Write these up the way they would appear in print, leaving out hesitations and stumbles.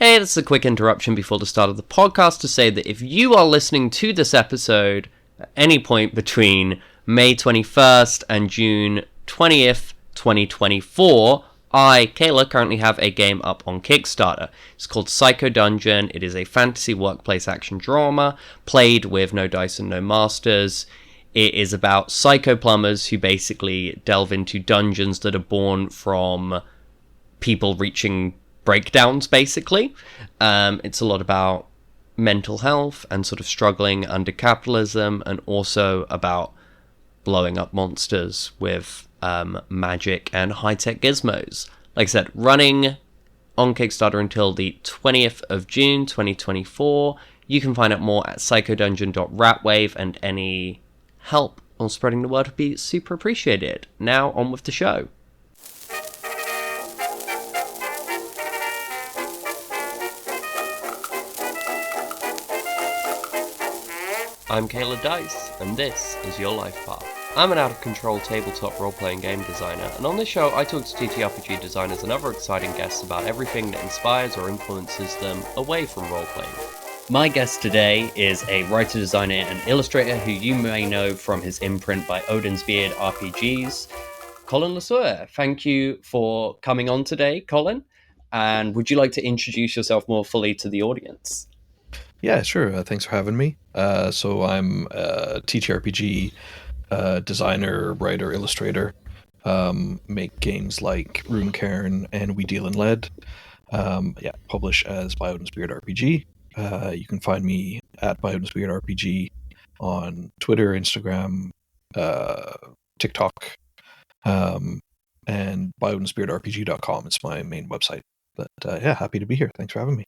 Hey, this is a quick interruption before the start of the podcast to say that if you are listening to this episode at any point between May 21st and June 20th, 2024, I, Kayla, currently have a game up on Kickstarter. It's called Psycho Dungeon. It is a fantasy workplace action drama played with no dice and no masters. It is about psycho plumbers who basically delve into dungeons that are born from people reaching breakdowns, basically. It's a lot about mental health and sort of struggling under capitalism, and also about blowing up monsters with magic and high-tech gizmos. Like I said, running on Kickstarter until the 20th of June 2024. You can find out more at psychodungeon.ratwave, and any help on spreading the word would be super appreciated. Now on with the show. I'm Kayla Dice, and this is Your Life Path. I'm an out-of-control tabletop role-playing game designer, and on this show I talk to TTRPG designers and other exciting guests about everything that inspires or influences them away from role-playing. My guest today is a writer, designer, and illustrator who you may know from his imprint by Odin's Beard RPGs, Colin Le Sueur. Thank you for coming on today, Colin, and would you like to introduce yourself more fully to the audience? Yeah, sure. Thanks for having me. So I'm a TTRPG designer, writer, illustrator. Make games like Runecairn and We Deal in Lead. Publish as By Odin's Beard RPG. You can find me at By Odin's Beard RPG on Twitter, Instagram, TikTok, and byodin'sbeardrpg.com is my main website. But happy to be here. Thanks for having me.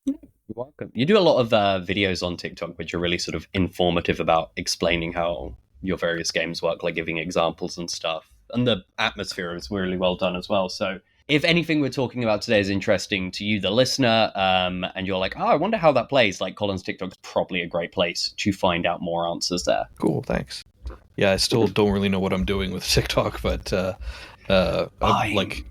You're welcome. You do a lot of videos on TikTok which are really sort of informative about explaining how your various games work, like giving examples and stuff. And the atmosphere is really well done as well. So if anything we're talking about today is interesting to you, the listener, and you're like, I wonder how that plays, like Colin's TikTok is probably a great place to find out more answers there. Cool, thanks. Yeah, I still don't really know what I'm doing with TikTok, but I'm like...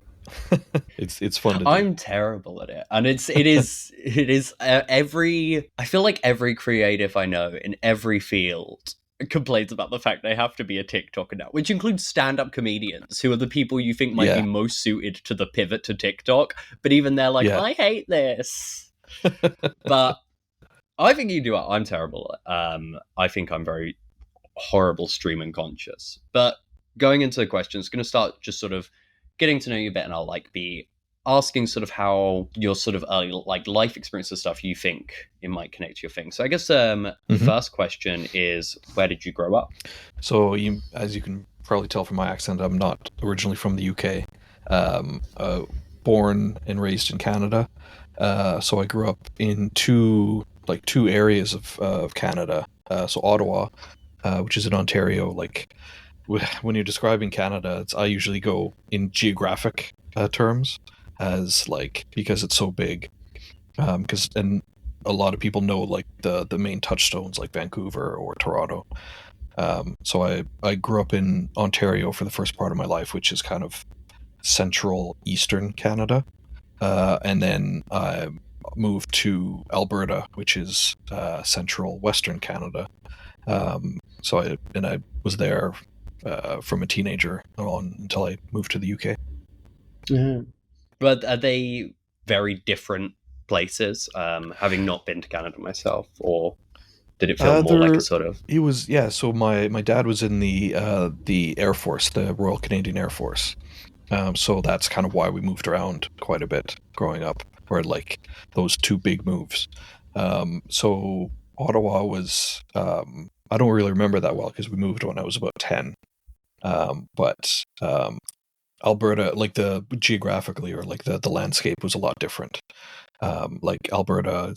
it's fun to do. I'm terrible at it, and it is every, I feel like every creative I know in every field complains about the fact they have to be a TikToker now, which includes stand-up comedians who are the people you think might be most suited to the pivot to TikTok, but even they're like, I hate this. But I think you do it. I'm terrible. I think I'm very horrible streaming conscious. But going into the questions, going to start just sort of getting to know you a bit, and I'll be asking sort of how your sort of early life experiences stuff you think it might connect to your thing. So I guess the first question is, where did you grow up? So as you can probably tell from my accent, I'm not originally from the UK. Born and raised in Canada. So I grew up in two areas of Canada. So Ottawa, which is in Ontario. Like, when you're describing Canada, I usually go in geographic terms, as because it's so big. And a lot of people know like the main touchstones like Vancouver or Toronto. So I grew up in Ontario for the first part of my life, which is kind of central eastern Canada, and then I moved to Alberta, which is central western Canada. So I was there from a teenager on until I moved to the UK. Mm-hmm. But are they very different places, having not been to Canada myself, or did it feel more like a sort of... It was, so my dad was in the Air Force, the Royal Canadian Air Force. So that's kind of why we moved around quite a bit growing up, or like those two big moves. So Ottawa was, I don't really remember that well because we moved when I was about 10. But Alberta, like geographically, or like the landscape was a lot different. Like Alberta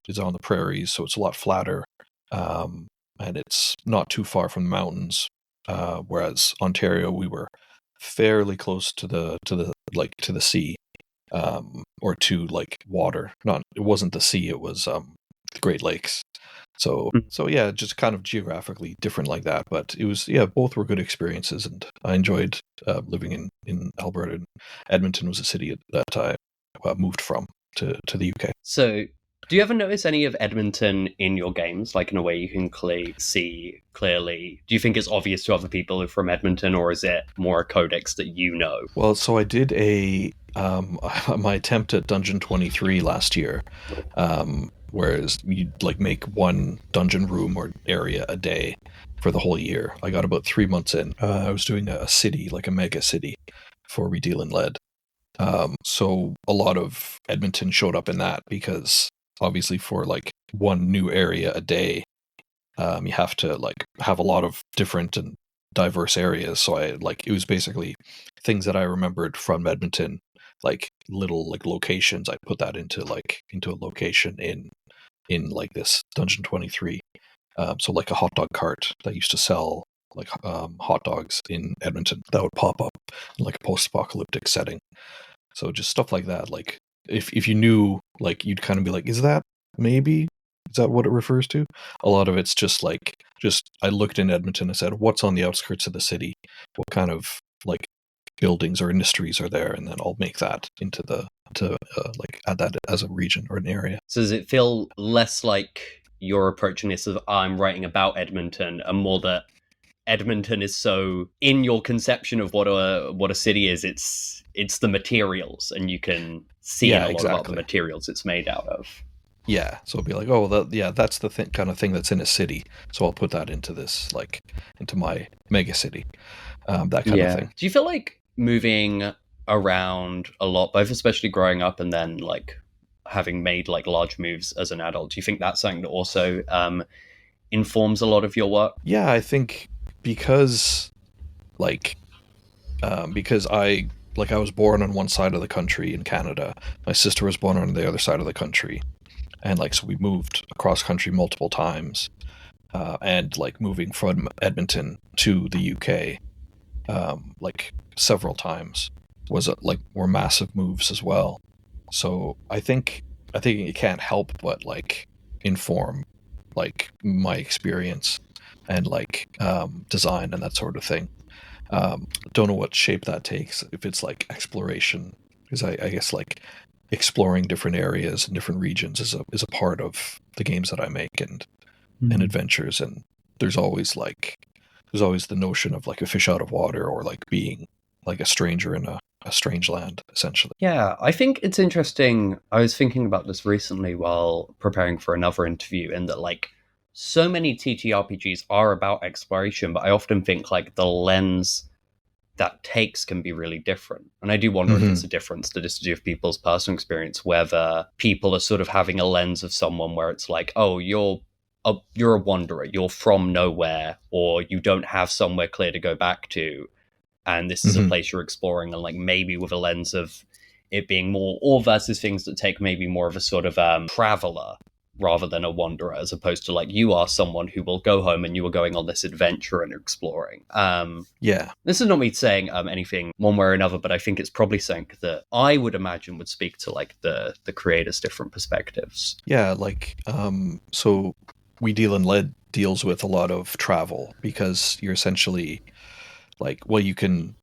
is on the prairies, so it's a lot flatter, and it's not too far from the mountains. Whereas Ontario, we were fairly close to the sea, or to like water. It wasn't the sea; it was the Great Lakes. So yeah, just kind of geographically different like that. But it was, both were good experiences, and I enjoyed living in Alberta. And Edmonton was a city that I moved from. to the UK. So, do you ever notice any of Edmonton in your games, like in a way you can see clearly? Do you think it's obvious to other people who are from Edmonton, or is it more a codex that you know? Well, so I did my attempt at Dungeon 23 last year, whereas you like make one dungeon room or area a day for the whole year. I got about 3 months in. I was doing a city, like a mega city, for We Deal and Lead. So a lot of Edmonton showed up in that because obviously for like one new area a day, you have to like have a lot of different and diverse areas. So it was basically things that I remembered from Edmonton, like little like locations. I put that into a location in like this Dungeon 23. So like a hot dog cart that used to sell like hot dogs in Edmonton that would pop up in like a post-apocalyptic setting. So just stuff like that. Like if you knew, like you'd kind of be like, is that what it refers to? A lot of it's just I looked in Edmonton and said, what's on the outskirts of the city? What kind of like buildings or industries are there? And then I'll make that add that as a region or an area. So does it feel less like you're approaching this as I'm writing about Edmonton, and more that Edmonton is so in your conception of what a city is, it's the materials, and you can see in a lot about the materials it's made out of. Yeah, so it'll be like, that's the kind of thing that's in a city. So I'll put that into this, like, into my mega city, that kind of thing. Do you feel like moving around a lot, both especially growing up and then like having made like large moves as an adult? Do you think that's something that also informs a lot of your work? Yeah, I think because I was born on one side of the country in Canada. My sister was born on the other side of the country. And so we moved across country multiple times, and like moving from Edmonton to the UK, several times were massive moves as well. So I think it can't help but like inform like my experience and like design and that sort of thing. Don't know what shape that takes. If it's like exploration, because I guess like exploring different areas and different regions is a part of the games that I make and adventures. And there's always the notion of like a fish out of water, or like being like a stranger in a strange land, essentially. Yeah, I think it's interesting. I was thinking about this recently while preparing for another interview, and that like so many TTRPGs are about exploration, but I often think like the lens that takes can be really different. And I do wonder if it's a difference that is to do with people's personal experience, whether people are sort of having a lens of someone where it's like, oh, you're a wanderer, you're from nowhere, or you don't have somewhere clear to go back to, and this is a place you're exploring, and like maybe with a lens of it being more, or versus things that take maybe more of a sort of traveler rather than a wanderer, as opposed to like you are someone who will go home and you are going on this adventure and exploring. This is not me saying anything one way or another, but I think it's probably something that I would imagine would speak to like the creators' different perspectives. Yeah, like so We Deal and Lead deals with a lot of travel, because you're essentially like, well, you can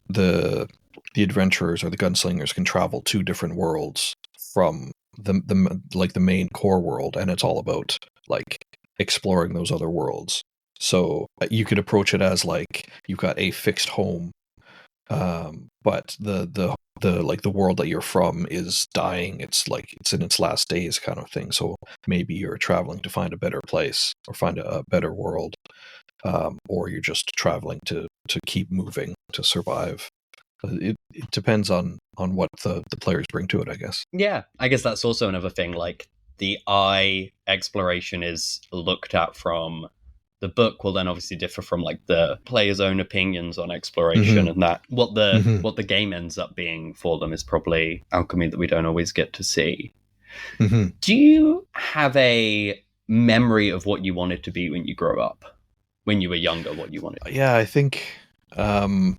the adventurers or the gunslingers can travel to different worlds from the main core world, and it's all about like exploring those other worlds. So you could approach it as like you've got a fixed home, but the like the world that you're from is dying. It's like it's in its last days, kind of thing. So maybe you're traveling to find a better place or find a better world, or you're just traveling to keep moving to survive. It depends on what the players bring to it, I guess. Yeah, I guess that's also another thing. Like the eye exploration is looked at from the book will then obviously differ from like the player's own opinions on exploration, and that what the game ends up being for them is probably alchemy that we don't always get to see. Do you have a memory of what you wanted to be when you grow up? When you were younger, what you wanted? Yeah, I think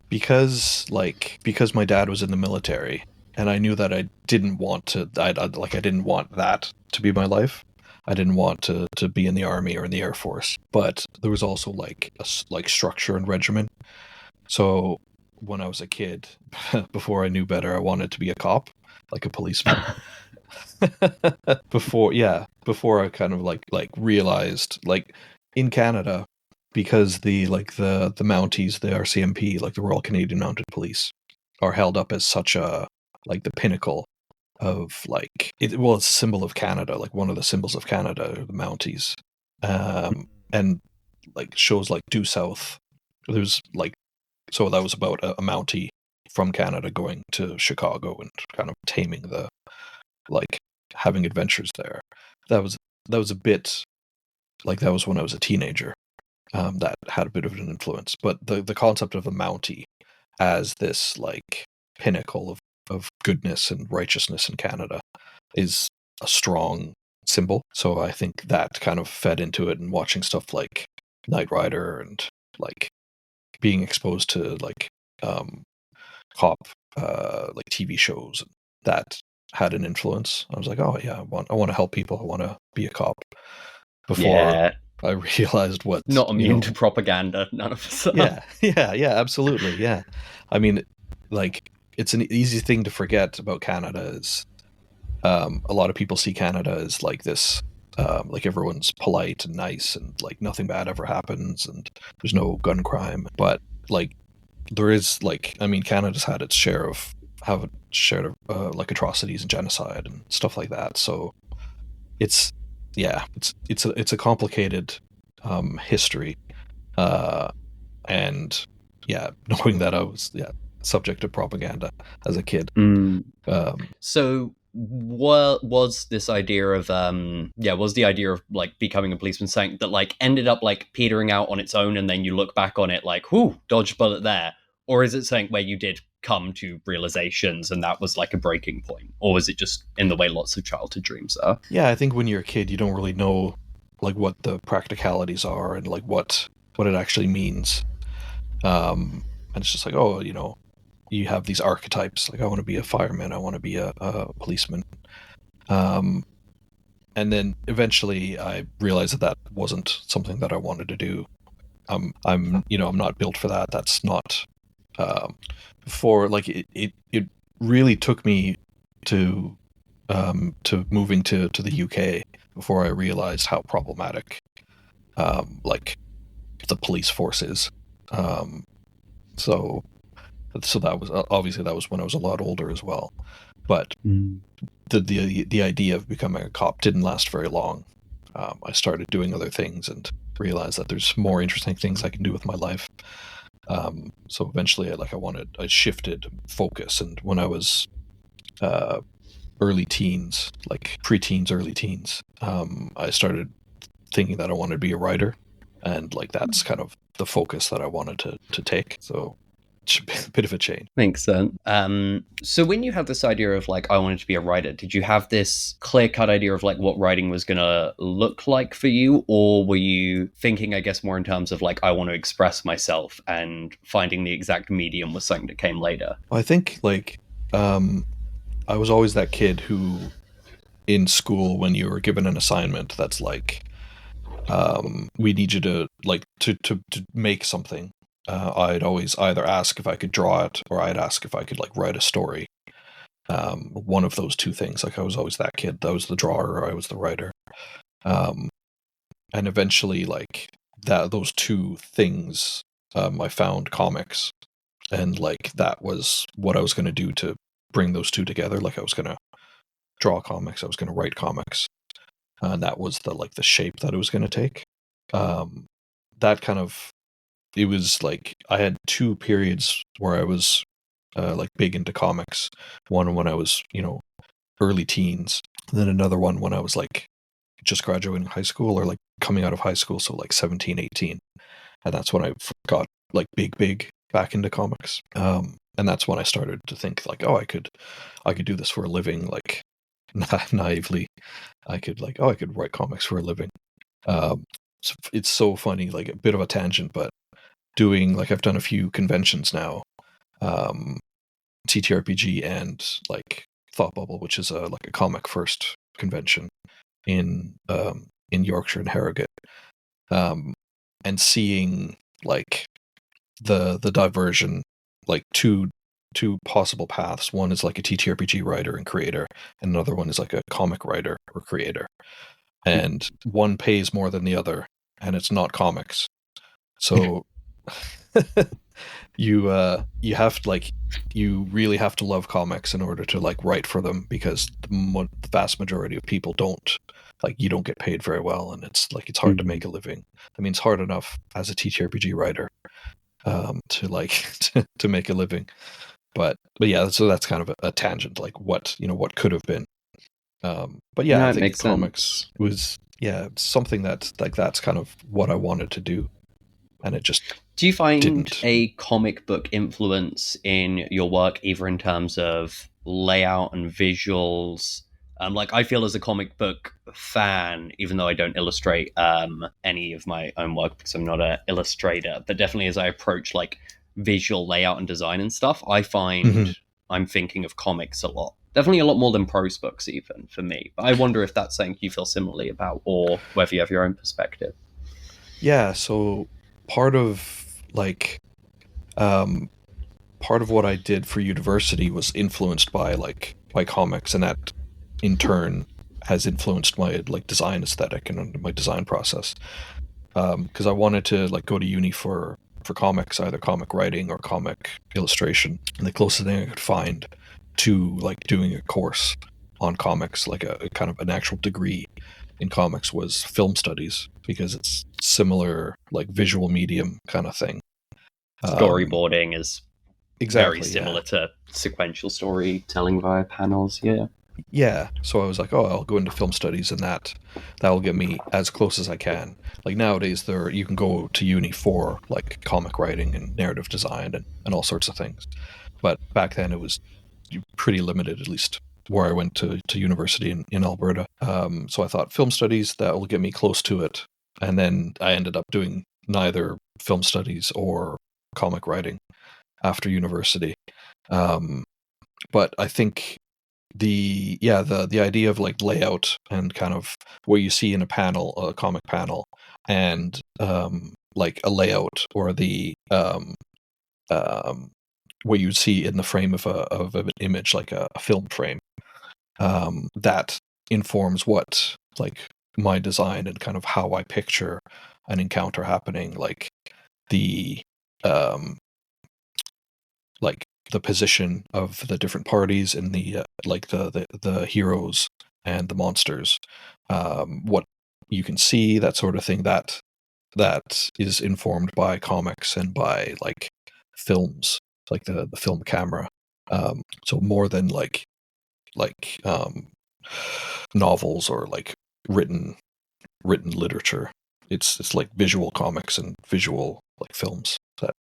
because my dad was in the military, and I knew that I didn't want that to be my life. I didn't want to be in the army or in the Air Force, but there was also like structure and regiment. So when I was a kid, before I knew better, I wanted to be a cop, like a policeman. before I kind of like realized, like, in Canada, because the Mounties, the RCMP, like the Royal Canadian Mounted Police, are held up as such a, like, the pinnacle of, like, well, it's a symbol of Canada, like one of the symbols of Canada are the Mounties. And like shows like Due South, there's like, so that was about a Mountie from Canada going to Chicago and kind of taming the, like, having adventures there. That was a bit, like, that was when I was a teenager. That had a bit of an influence, but the concept of a Mountie as this, like, pinnacle of goodness and righteousness in Canada is a strong symbol. So I think that kind of fed into it, and watching stuff like Knight Rider and, like, being exposed to, like, cop like TV shows, that had an influence. I was like, oh yeah, I want to help people. I want to be a cop. Before I realized what, not immune to propaganda, none of us are. Yeah, absolutely, yeah. I mean, like, it's an easy thing to forget about Canada is, a lot of people see Canada as like this, like, everyone's polite and nice and, like, nothing bad ever happens and there's no gun crime. But, like, there is, like, I mean, Canada's had its share of like, atrocities and genocide and stuff like that. So it's a complicated history, and knowing that I was subject to propaganda as a kid. So what was this idea of was the idea of, like, becoming a policeman something that, like, ended up, like, petering out on its own, and then you look back on it like, whoo, dodge bullet there? Or is it something where you did come to realizations and that was, like, a breaking point? Or was it just in the way lots of childhood dreams are? Yeah, I think when you're a kid, you don't really know, like, what the practicalities are and, like, what it actually means. And it's just like, oh, you have these archetypes, like, I want to be a fireman, I want to be a policeman. And then eventually I realized that wasn't something that I wanted to do. I'm not built for that. That's not, for, like, it really took me to moving to the UK before I realized how problematic, like, the police force is. So that was, obviously, that was when I was a lot older as well. But the idea of becoming a cop didn't last very long. I started doing other things and realized that there's more interesting things I can do with my life. So eventually, I shifted focus, and when I was early teens, like preteens, early teens, I started thinking that I wanted to be a writer, and, like, that's kind of the focus that I wanted to take. So it's a bit of a change. Makes sense. So when you had this idea of, like, I wanted to be a writer, did you have this clear-cut idea of, like, what writing was going to look like for you? Or were you thinking, I guess, more in terms of, like, I want to express myself, and finding the exact medium was something that came later? I think, like, I was always that kid who, in school, when you were given an assignment that's like, we need you to, like, to make something, I'd always either ask if I could draw it, or I'd ask if I could, like, write a story. One of those two things. Like, I was always that kid. I was the drawer, or I was the writer. And eventually, like, those two things, I found comics, and, like, that was what I was going to do to bring those two together. Like, I was going to draw comics, I was going to write comics, and that was the shape that it was going to take. That kind of, it was like, I had two periods where I was, like, big into comics. One when I was, early teens, and then another one when I was, like, just graduating high school, or, like, coming out of high school, so, like, 17, 18. And that's when I got, like, big back into comics. And that's when I started to think, like, oh, I could do this for a living. Like, naively, I could write comics for a living. So it's so funny, like, a bit of a tangent, but doing, like, I've done a few conventions now, TTRPG and, like, Thought Bubble, which is like a comic first convention in Yorkshire and Harrogate, and seeing, like, the diversion, like, two two possible paths. One is like a TTRPG writer and creator, and another one is like a comic writer or creator. And one pays more than the other, and it's not comics. So you have to like, you really have to love comics in order to like write for them, because the vast majority of people don't, like, you don't get paid very well, and it's like it's hard to make a living. I mean, it's hard enough as a TTRPG writer to like to make a living, but yeah, so that's kind of a tangent, like what could have been. But yeah, No, I it think makes comics was something that like that's kind of what I wanted to do, and it just Do you find didn't. a comic book influence in your work, either in terms of layout and visuals? Like, I feel as a comic book fan, even though I don't illustrate any of my own work because I'm not an illustrator, but definitely as I approach like visual layout and design and stuff, I find I'm thinking of comics a lot. Definitely a lot more than prose books, even for me. But I wonder if that's something you feel similarly about, or whether you have your own perspective. Yeah, so part of like part of what I did for university was influenced by comics, and that in turn has influenced my like design aesthetic and my design process. Because I wanted to like go to uni for comics, either comic writing or comic illustration, and the closest thing I could find to like doing a course on comics, like a kind of an actual degree in comics, was film studies, because it's similar, like visual medium kind of thing. Storyboarding is very Exactly, yeah. similar to sequential storytelling via panels. Yeah. Yeah, so I was like, oh, I'll go into film studies, and that'll get me as close as I can. Like nowadays, you can go to uni for like comic writing and narrative design and all sorts of things. But back then, it was pretty limited, at least where I went to university in Alberta. So I thought film studies, that will get me close to it, and then I ended up doing neither film studies or comic writing after university. But I think the idea of like layout and kind of what you see in a comic panel, and like a layout, or the what you'd see in the frame of an image, like a film frame, that informs what like my design and kind of how I picture an encounter happening, the um like the position of the different parties and the like the heroes and the monsters, what you can see, that sort of thing, that is informed by comics and by like films, like the film camera. So more than like novels or like written literature, it's like visual comics and visual like films that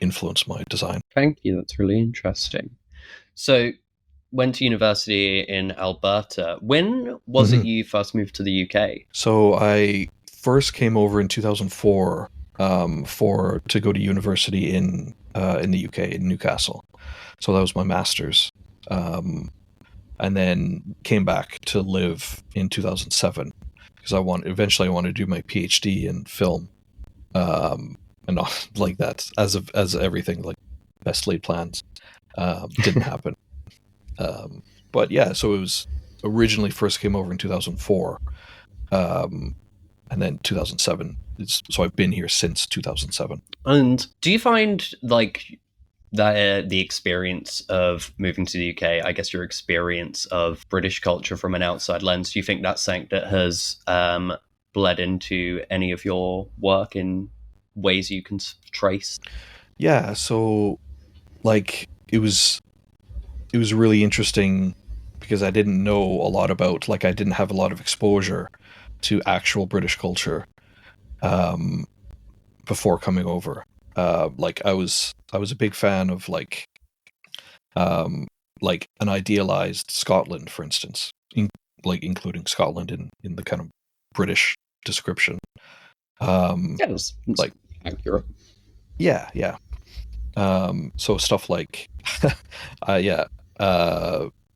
influence my design. Thank you. That's really interesting. So, went to university in Alberta. When was it you first moved to the UK? So I first came over in 2004 to go to university in the UK, in Newcastle. So that was my master's, and then came back to live in 2007, because eventually I wanted to do my PhD in film, and not like that, as everything, like best laid plans, didn't happen. But yeah, so it was originally first came over in 2004. And then 2007. So I've been here since 2007. And do you find like that the experience of moving to the UK, I guess your experience of British culture from an outside lens, do you think that's something that has bled into any of your work in ways you can trace? Yeah, so like it was really interesting, because I didn't know a lot about, like, I didn't have a lot of exposure to actual British culture before coming over. Like I was a big fan of like an idealized Scotland, for instance, including Scotland in the kind of British description. Yeah, that's Like accurate. yeah. So stuff like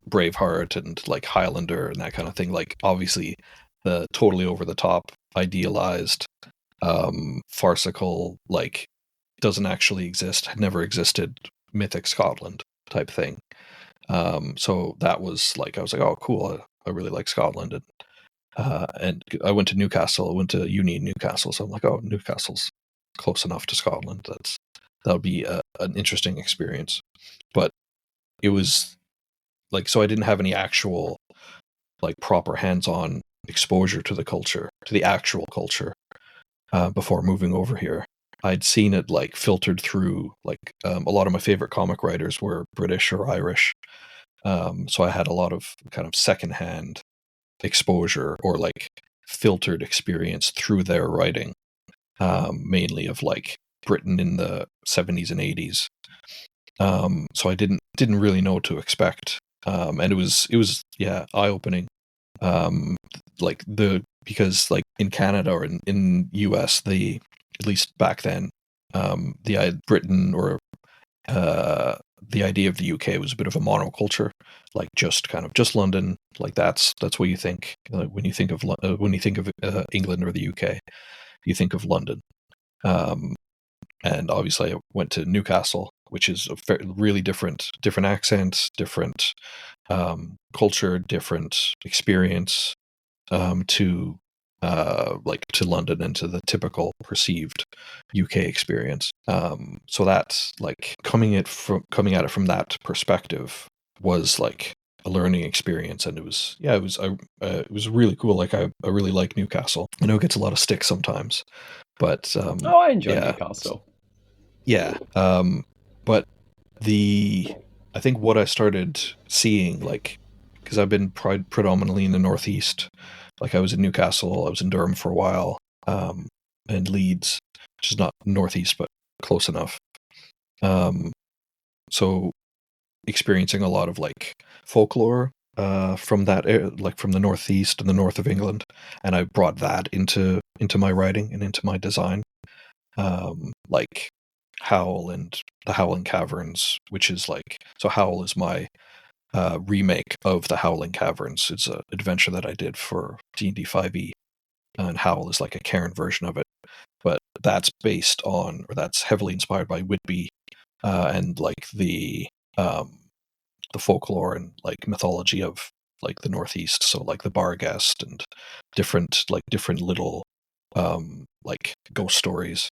Braveheart and like Highlander and that kind of thing. Like obviously the totally over the top, idealized, farcical, like doesn't actually exist, had never existed, mythic Scotland. type thing. So that was like, I was like, oh, cool. I really like Scotland. And I went to Newcastle. I went to uni in Newcastle. So I'm like, oh, Newcastle's close enough to Scotland. That'll be an interesting experience. But it was like, so I didn't have any actual like proper hands-on exposure to the culture, to the actual culture, before moving over here. I'd seen it like filtered through like a lot of my favorite comic writers were British or Irish. So I had a lot of kind of secondhand exposure or like filtered experience through their writing, mainly of like Britain in the 70s and 80s. So I didn't really know what to expect. And it was eye-opening. Because like in Canada or in US, at least back then, Britain or the idea of the UK was a bit of a monoculture, like just London. Like that's what you think when you think of England or the UK, you think of London. And obviously, I went to Newcastle, which is a really different accent, different culture, different experience to London and to the typical perceived UK experience. So that's like coming at it from that perspective was like a learning experience, and it was really cool. Like I really like Newcastle. I know it gets a lot of stick sometimes, but I enjoy Newcastle. Yeah, but I think what I started seeing, like, because I've been predominantly in the Northeast. Like I was in Newcastle, I was in Durham for a while, and Leeds, which is not Northeast, but close enough. So experiencing a lot of like folklore from that like from the Northeast and the north of England, and I brought that into my writing and into my design. Like Howl and the Howling Caverns, which is like, so Howl is my remake of the Howling Caverns. It's an adventure that I did for D&D 5e, and Howl is like a Cairn version of it, but that's heavily inspired by Whitby and like the folklore and like mythology of like the Northeast. So like the Barghest and different little like ghost stories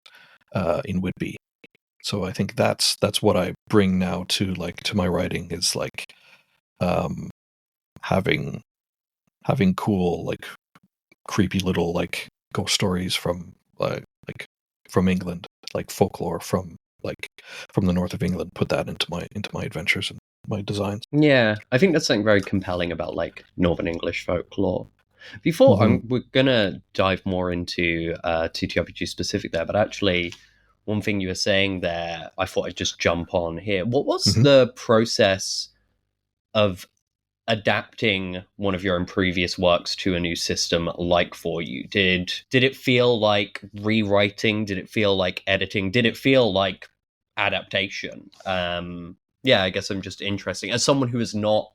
in Whitby. So I think that's what I bring now to my writing, is like having cool like creepy little like ghost stories from from England, like folklore from the north of England. Put that into my adventures and my designs. Yeah, I think that's something very compelling about like Northern English folklore. Before we're gonna dive more into TTRPG specific there, but actually, one thing you were saying there, I thought I'd just jump on here. What was the process of adapting one of your own previous works to a new system like for you? Did it feel like rewriting? Did it feel like editing? Did it feel like adaptation? I guess I'm just interested as someone who is not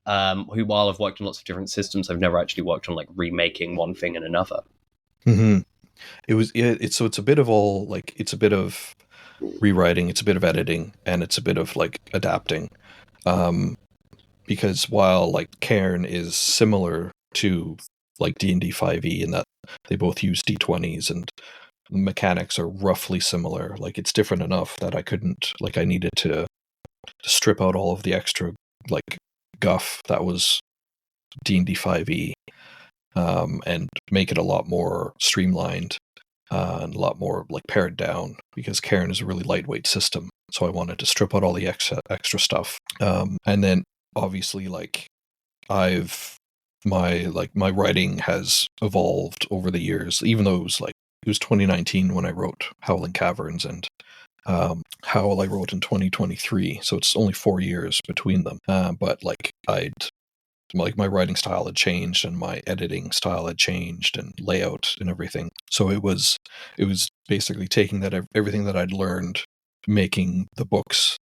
who, while I've worked on lots of different systems, I've never actually worked on like remaking one thing and another. It's a bit of all, like, it's a bit of rewriting, it's a bit of editing, and it's a bit of like adapting. Because while like Cairn is similar to like D&D 5e in that they both use D20s and the mechanics are roughly similar, like it's different enough that I needed to strip out all of the extra like guff that was D&D 5e, and make it a lot more streamlined and a lot more like pared down, because Cairn is a really lightweight system. So I wanted to strip out all the extra stuff. And then obviously like my writing has evolved over the years, even though it was 2019 when I wrote Howling Caverns, and Howl I wrote in 2023, so it's only 4 years between them. But like my writing style had changed, and my editing style had changed, and layout and everything. So it was basically taking that everything that I'd learned making the books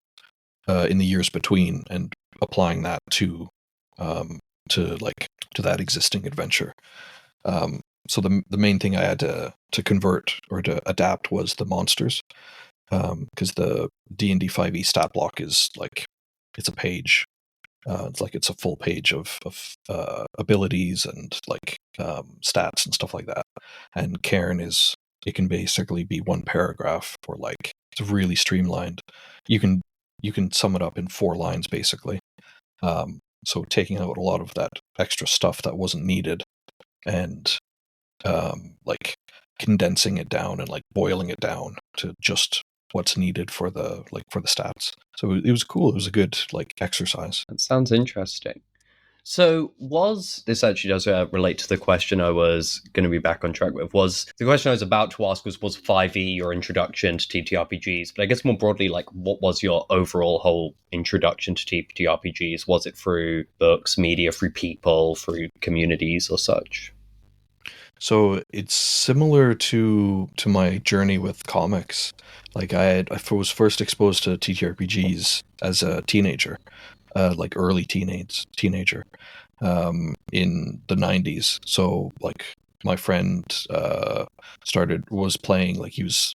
in the years between, and applying that to that existing adventure. So the main thing I had to convert or to adapt was the monsters, because the D&D 5e stat block is like it's a page. It's a full page of abilities and like stats and stuff like that. And Cairn it can basically be one paragraph, or like it's really streamlined. You can sum it up in 4 lines basically. So taking out a lot of that extra stuff that wasn't needed, and like condensing it down and like boiling it down to just what's needed for the stats. So it was cool. It was a good like exercise. That sounds interesting. So, was this actually does relate to the question I was going to be back on track with? Was the question I was about to ask was 5e your introduction to TTRPGs? But I guess more broadly, like, what was your overall whole introduction to TTRPGs? Was it through books, media, through people, through communities, or such? So it's similar to my journey with comics. Like I was first exposed to TTRPGs as a teenager, like early teenager, in the 90s. So like my friend was playing, like he was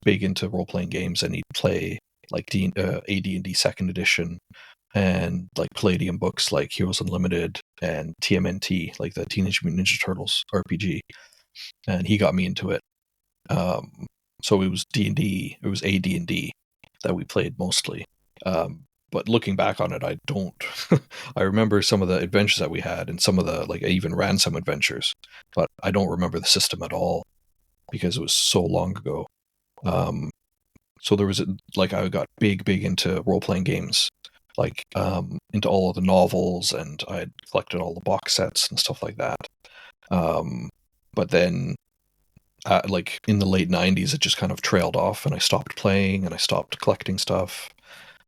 big into role playing games, and he'd play like AD&D second edition, and like Palladium books like Heroes Unlimited and TMNT, like the Teenage Mutant Ninja Turtles RPG, and he got me into it. So it was D&D, it was AD&D that we played mostly. But looking back on it, I don't. I remember some of the adventures that we had, and some of the like I even ran some adventures, but I don't remember the system at all because it was so long ago. So there was like I got big into role playing games, like into all of the novels, and I had collected all the box sets and stuff like that. But then like in the late 90s, it just kind of trailed off, and I stopped playing and I stopped collecting stuff.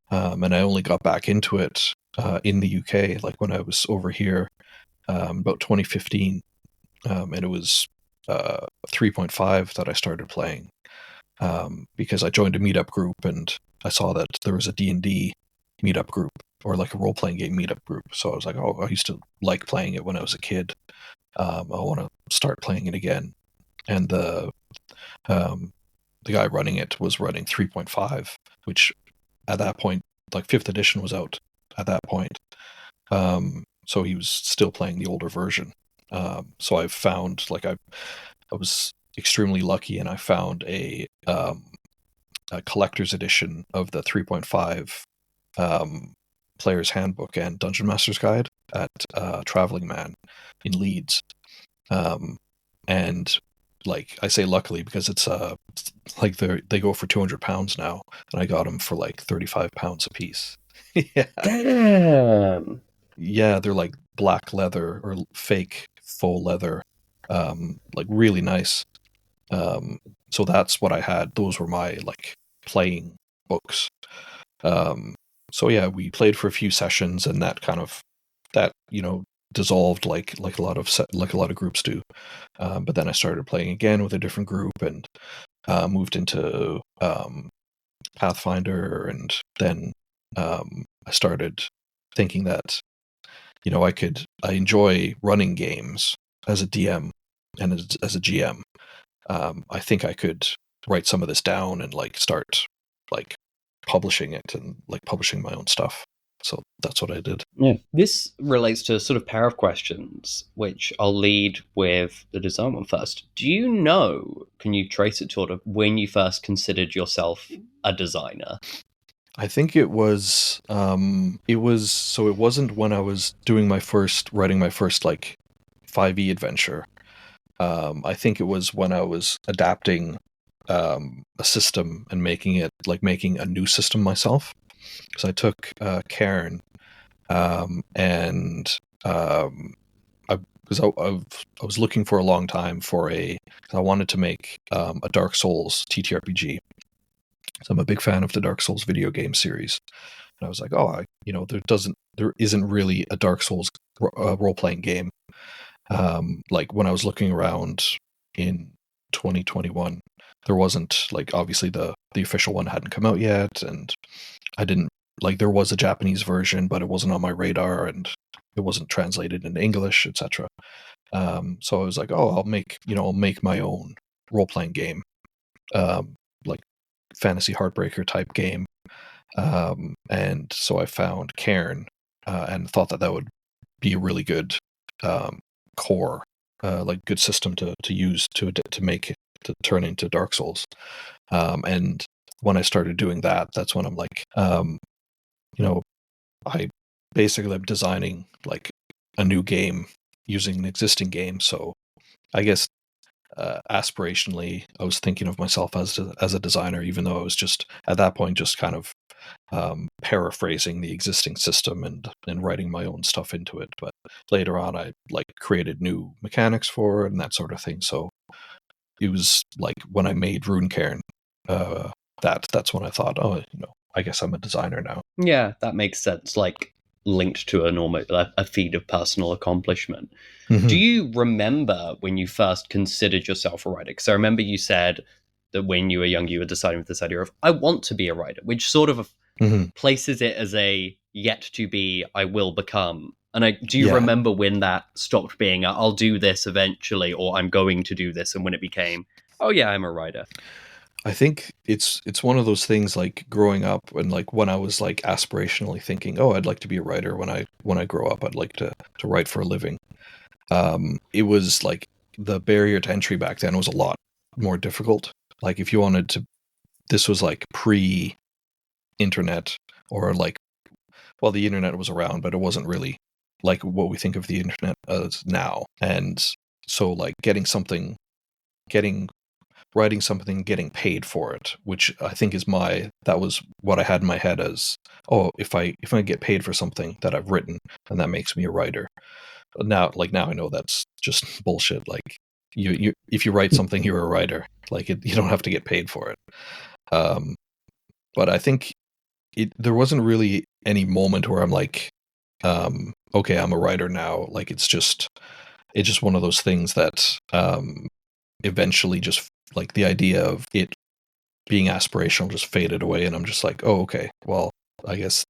And I only got back into it in the UK, like when I was over here, about 2015. And it was 3.5 that I started playing, because I joined a meetup group, and I saw that there was a D&D meetup group, or like a role-playing game meetup group. So I was like, oh, I used to like playing it when I was a kid. I want to start playing it again. And the guy running it was running 3.5, which at that point, like 5th edition was out at that point. So he was still playing the older version. So I found like I was extremely lucky, and I found a collector's edition of the 3.5 Player's Handbook and Dungeon Master's Guide at Traveling Man in Leeds. And like I say luckily, because it's like they go for £200 now, and I got them for like £35 a piece. Yeah. Damn. Yeah, they're like black leather or fake faux leather, like really nice. So that's what I had. Those were my like playing books. So yeah, we played for a few sessions, and that kind of dissolved like a lot of groups do. But then I started playing again with a different group, and moved into Pathfinder, and then I started thinking that I enjoy running games as a DM and as a GM. I think I could write some of this down and like start like publishing it, and like publishing my own stuff. So that's what I did. Yeah. This relates to a sort of pair of questions, which I'll lead with the design one first. Can you trace it sort of when you first considered yourself a designer? I think it was so it wasn't when I was writing my first like 5e adventure. I think it was when I was adapting a system and making a new system myself. So I took Cairn, and I was looking for a long time I wanted to make a Dark Souls TTRPG. So I'm a big fan of the Dark Souls video game series. And I was like, there isn't really a Dark Souls role playing game. Like when I was looking around in 2021, there wasn't, like, obviously the official one hadn't come out yet, and I didn't like there was a Japanese version, but it wasn't on my radar, and it wasn't translated into English, etc. So I was like, oh, I'll make my own role playing game, like fantasy heartbreaker type game. And so I found Cairn and thought that would be a really good core, like good system to use to make it to turn into Dark Souls. And when I started doing that, that's when I'm like, I basically am designing like a new game using an existing game. So I guess aspirationally, I was thinking of myself as a designer, even though I was just at that point just kind of paraphrasing the existing system and writing my own stuff into it. But later on, I like created new mechanics for it and that sort of thing. So it was like when I made Runecairn, that's when I thought, oh, I guess I'm a designer now. Yeah, that makes sense. Like linked to a feat of personal accomplishment. Do Mm-hmm. you remember when you first considered yourself a writer? Because I remember you said that when you were young, you were deciding with this idea of I want to be a writer, which sort of Mm-hmm. places it as a yet to be, I will become. And do you Yeah, remember when that stopped being I'll do this eventually, or I'm going to do this, and when it became, oh yeah, I'm a writer? I think it's one of those things like growing up and like when I was like aspirationally thinking, oh, I'd like to be a writer when I grow up. I'd like to write for a living. It was like the barrier to entry back then was a lot more difficult. Like if you wanted to, this was like pre-internet or like, well, the internet was around, but it wasn't really like what we think of the internet as now. And so like getting writing something, getting paid for it, which I think is that was what I had in my head as, oh, if I get paid for something that I've written, and that makes me a writer. Now I know that's just bullshit. Like you if you write something, you're a writer. Like you don't have to get paid for it. Um, but I think there wasn't really any moment where I'm like, okay, I'm a writer now. Like it's just one of those things that eventually just like the idea of it being aspirational just faded away, and I'm just like, oh, okay, well, I guess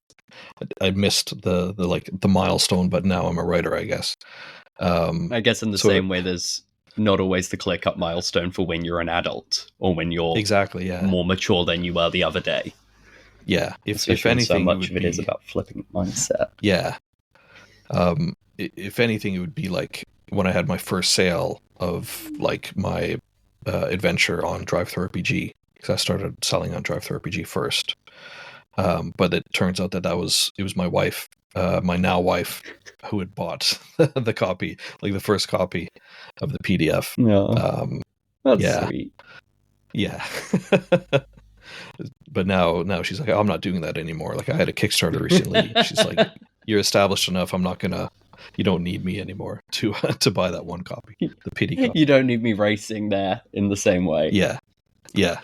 I missed the like the milestone, but now I'm a writer, I guess. I guess in the So same way, there's not always the clear cut milestone for when you're an adult or when you're exactly, yeah, more mature than you were the other day, yeah. If especially when so anything, it much would of it is be about flipping mindset. yeah. If anything, it would be like when I had my first sale of like my adventure on DriveThruRPG, because I started selling on DriveThruRPG first. But it turns out that it was my wife, my now wife, who had bought the copy, like the first copy of the PDF. Yeah, that's Yeah, sweet. yeah. But now she's like, oh, I'm not doing that anymore. Like I had a Kickstarter recently. She's like, you're established enough. I'm not gonna. You don't need me anymore to to buy that one copy, the PD copy. You don't need me racing there in the same way. Yeah, yeah.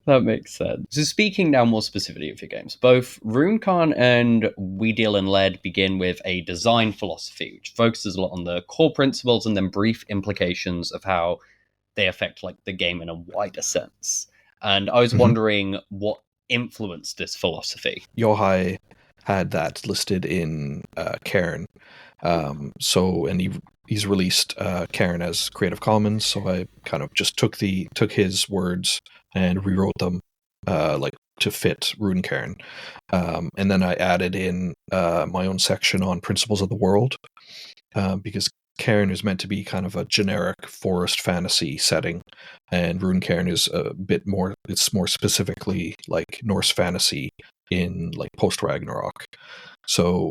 That makes sense. So speaking now more specifically of your games, both Runecairn and We Deal in Lead begin with a design philosophy, which focuses a lot on the core principles and then brief implications of how they affect like the game in a wider sense. And I was Mm-hmm. wondering what influenced this philosophy. Yohai had that listed in Cairn. And he's released Cairn as Creative Commons. So I kind of just took his words and rewrote them like to fit Runecairn. And then I added in my own section on principles of the world because Cairn is meant to be kind of a generic forest fantasy setting, and Runecairn is a bit more. It's more specifically like Norse fantasy in like post Ragnarok. So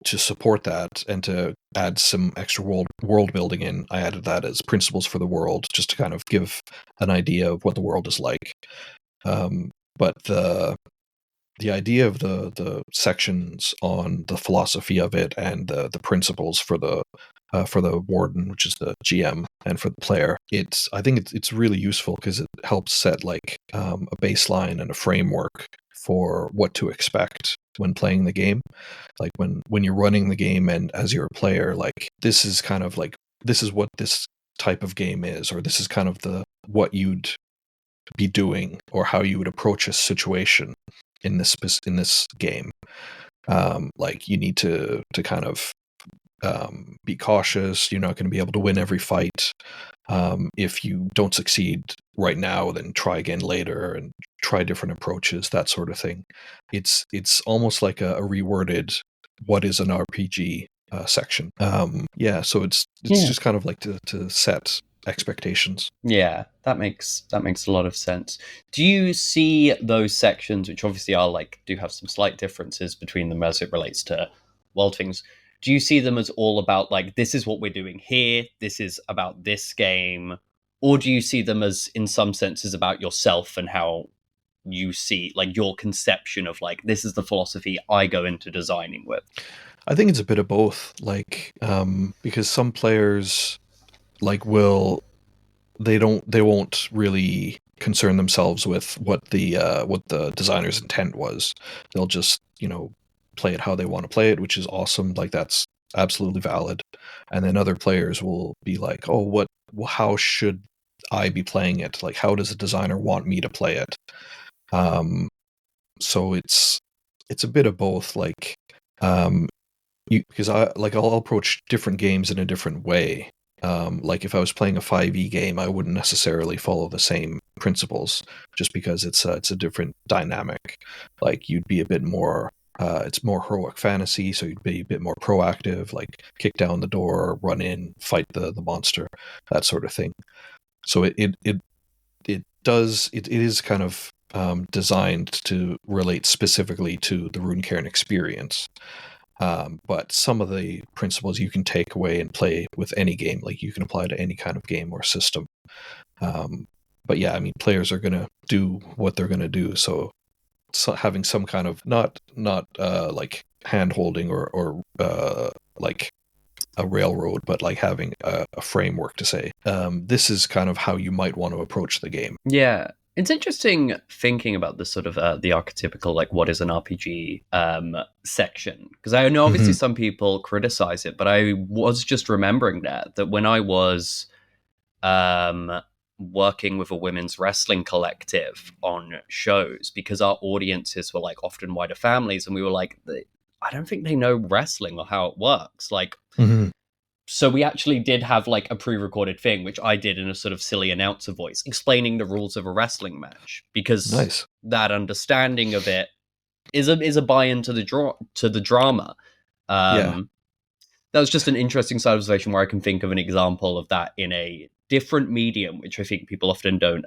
to support that and to add some extra world building in, I added that as principles for the world, just to kind of give an idea of what the world is like. But the idea of the sections on the philosophy of it and the principles for the warden, which is the GM, and for the player, I think it's really useful because it helps set like a baseline and a framework for what to expect when playing the game. Like when you're running the game and as you're a player, like this is kind of like this is what this type of game is, or this is kind of what you'd be doing or how you would approach a situation in this game. Like you need to kind of be cautious. You're not going to be able to win every fight. If you don't succeed right now, then try again later and try different approaches, that sort of thing. It's almost like a reworded what is an RPG section. So it's just kind of like to set expectations. Yeah, that makes a lot of sense. Do you see those sections, which obviously are like do have some slight differences between them as it relates to world things? Do you see them as all about like this is what we're doing here, this is about this game, or do you see them as in some senses about yourself and how you see like your conception of like this is the philosophy I go into designing with? I think it's a bit of both, like because some players like will they won't really concern themselves with what the designer's intent was. They'll just, play it how they want to play it, which is awesome. Like that's absolutely valid. And then other players will be like, "Oh, how should I be playing it? Like how does a designer want me to play it?" So it's a bit of both, like because I'll approach different games in a different way. Like if I was playing a 5e game, I wouldn't necessarily follow the same principles, just because it's a different dynamic. Like you'd be a bit more, it's more heroic fantasy, so you'd be a bit more proactive, like kick down the door, run in, fight the monster, that sort of thing. So it is kind of designed to relate specifically to the Runecairn experience. But some of the principles you can take away and play with any game, like you can apply to any kind of game or system. But yeah, I mean, players are going to do what they're going to do. So having some kind of not like hand holding or like a railroad, but like having a framework to say, this is kind of how you might want to approach the game. Yeah, it's interesting thinking about the sort of the archetypical like what is an RPG section, because I know obviously some people criticize it, but I was just remembering that when I was working with a women's wrestling collective on shows, because our audiences were like often wider families, and we were like, I don't think they know wrestling or how it works, like. So we actually did have like a pre-recorded thing, which I did in a sort of silly announcer voice, explaining the rules of a wrestling match, because Nice. that understanding of it is a buy-in to the drama. Yeah. That was just an interesting side observation where I can think of an example of that in a different medium, which I think people often don't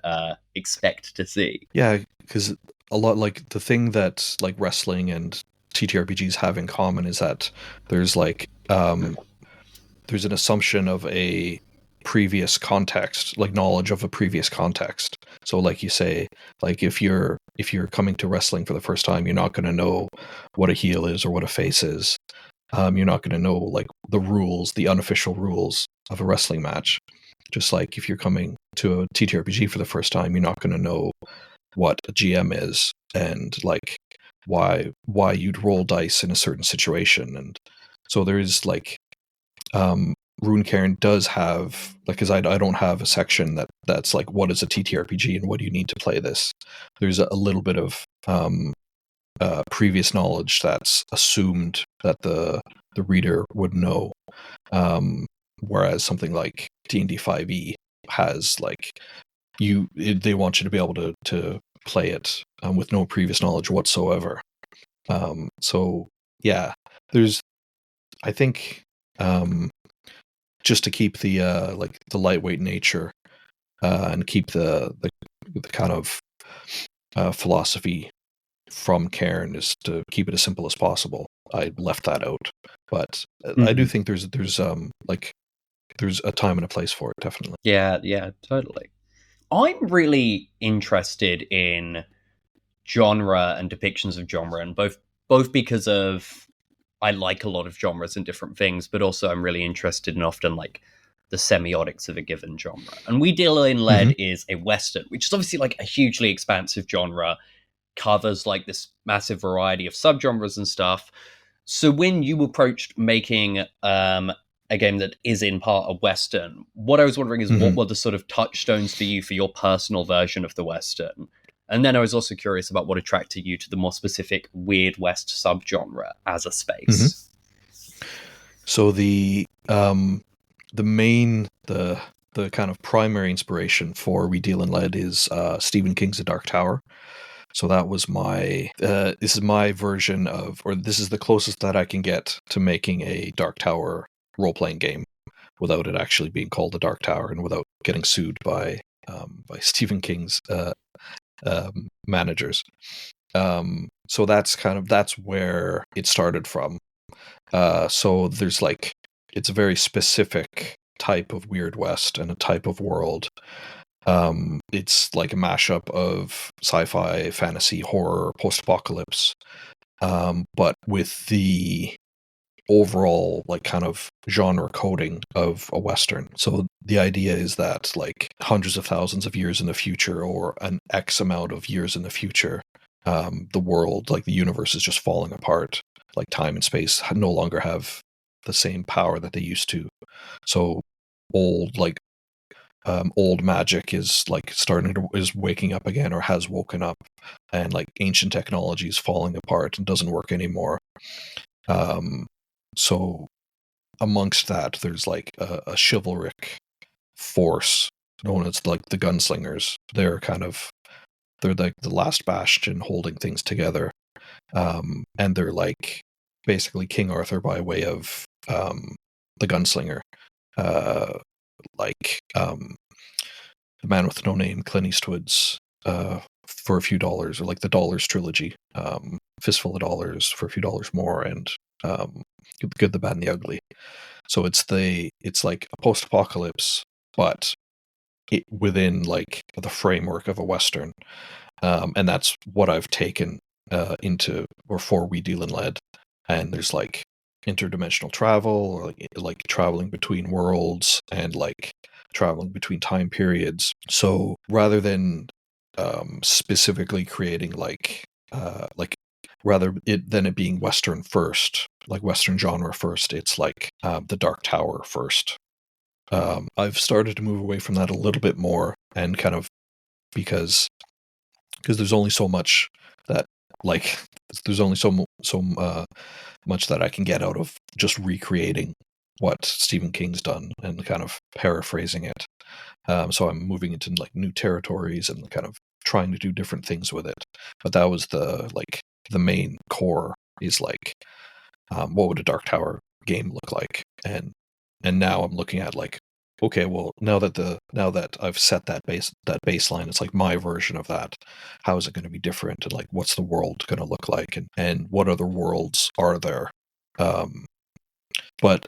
expect to see. Yeah, because a lot, like the thing that like wrestling and TTRPGs have in common is that there's like there's an assumption of a previous context, like knowledge of a previous context. So like you say, like if you're coming to wrestling for the first time, you're not going to know what a heel is or what a face is. You're not going to know like the rules, the unofficial rules of a wrestling match. Just like if you're coming to a TTRPG for the first time, you're not going to know what a GM is and like why you'd roll dice in a certain situation. And so there's like Runecairn does have, like, because I don't have a section that's like what is a TTRPG and what do you need to play this. There's a little bit of previous knowledge that's assumed that the reader would know, whereas something like D&D 5e has like they want you to be able to play it with no previous knowledge whatsoever. So yeah, there's, I think, just to keep the like the lightweight nature and keep the kind of philosophy from Cairn is to keep it as simple as possible. I left that out, but I do think there's like there's a time and a place for it, definitely. Yeah, totally. I'm really interested in genre and depictions of genre, and both because of I like a lot of genres and different things, but also I'm really interested in often like the semiotics of a given genre. And We Deal in Lead is a Western, which is obviously like a hugely expansive genre, covers like this massive variety of subgenres and stuff. So when you approached making a game that is in part a Western, what I was wondering is what were the sort of touchstones for you for your personal version of the Western? And then I was also curious about what attracted you to the more specific Weird West subgenre as a space. So the main the kind of primary inspiration for We Deal in Lead is Stephen King's The Dark Tower. So that was my, this is my version of, or this is the closest that I can get to making a Dark Tower role-playing game without it actually being called The Dark Tower and without getting sued by Stephen King's managers. So that's where it started from. So there's like, it's a very specific type of Weird West and a type of world. It's like a mashup of sci-fi, fantasy, horror, post-apocalypse, but with the overall like kind of genre coding of a Western. So the idea is that like hundreds of thousands of years in the future, or an X amount of years in the future, the world, like the universe, is just falling apart. Like time and space no longer have the same power that they used to. So old magic is like is waking up again, or has woken up, and like ancient technology is falling apart and doesn't work anymore. So amongst that, there's like a chivalric force known as like the gunslingers. They're like the last bastion holding things together. And they're like basically King Arthur by way of the gunslinger. The Man with No Name, Clint Eastwood's For a Few Dollars, or like the Dollars trilogy, Fistful of Dollars, For a Few Dollars More, and The Good, the Bad, and the Ugly. So it's like a post-apocalypse, but within like the framework of a Western, and that's what I've taken into, or for We Deal in Lead. And there's like interdimensional travel, or like traveling between worlds, and like traveling between time periods. So rather than specifically creating rather than it being Western first, like Western genre first, it's like the Dark Tower first. I've started to move away from that a little bit more, and kind of because there's only so much that like there's only so much that I can get out of just recreating what Stephen King's done and kind of paraphrasing it. So I'm moving into like new territories and kind of trying to do different things with it. But that was the main core, is like what would a Dark Tower game look like? And now I'm looking at like, okay, well, now that I've set that baseline, it's like my version of that. How is it going to be different? And like, what's the world going to look like? And what other worlds are there? But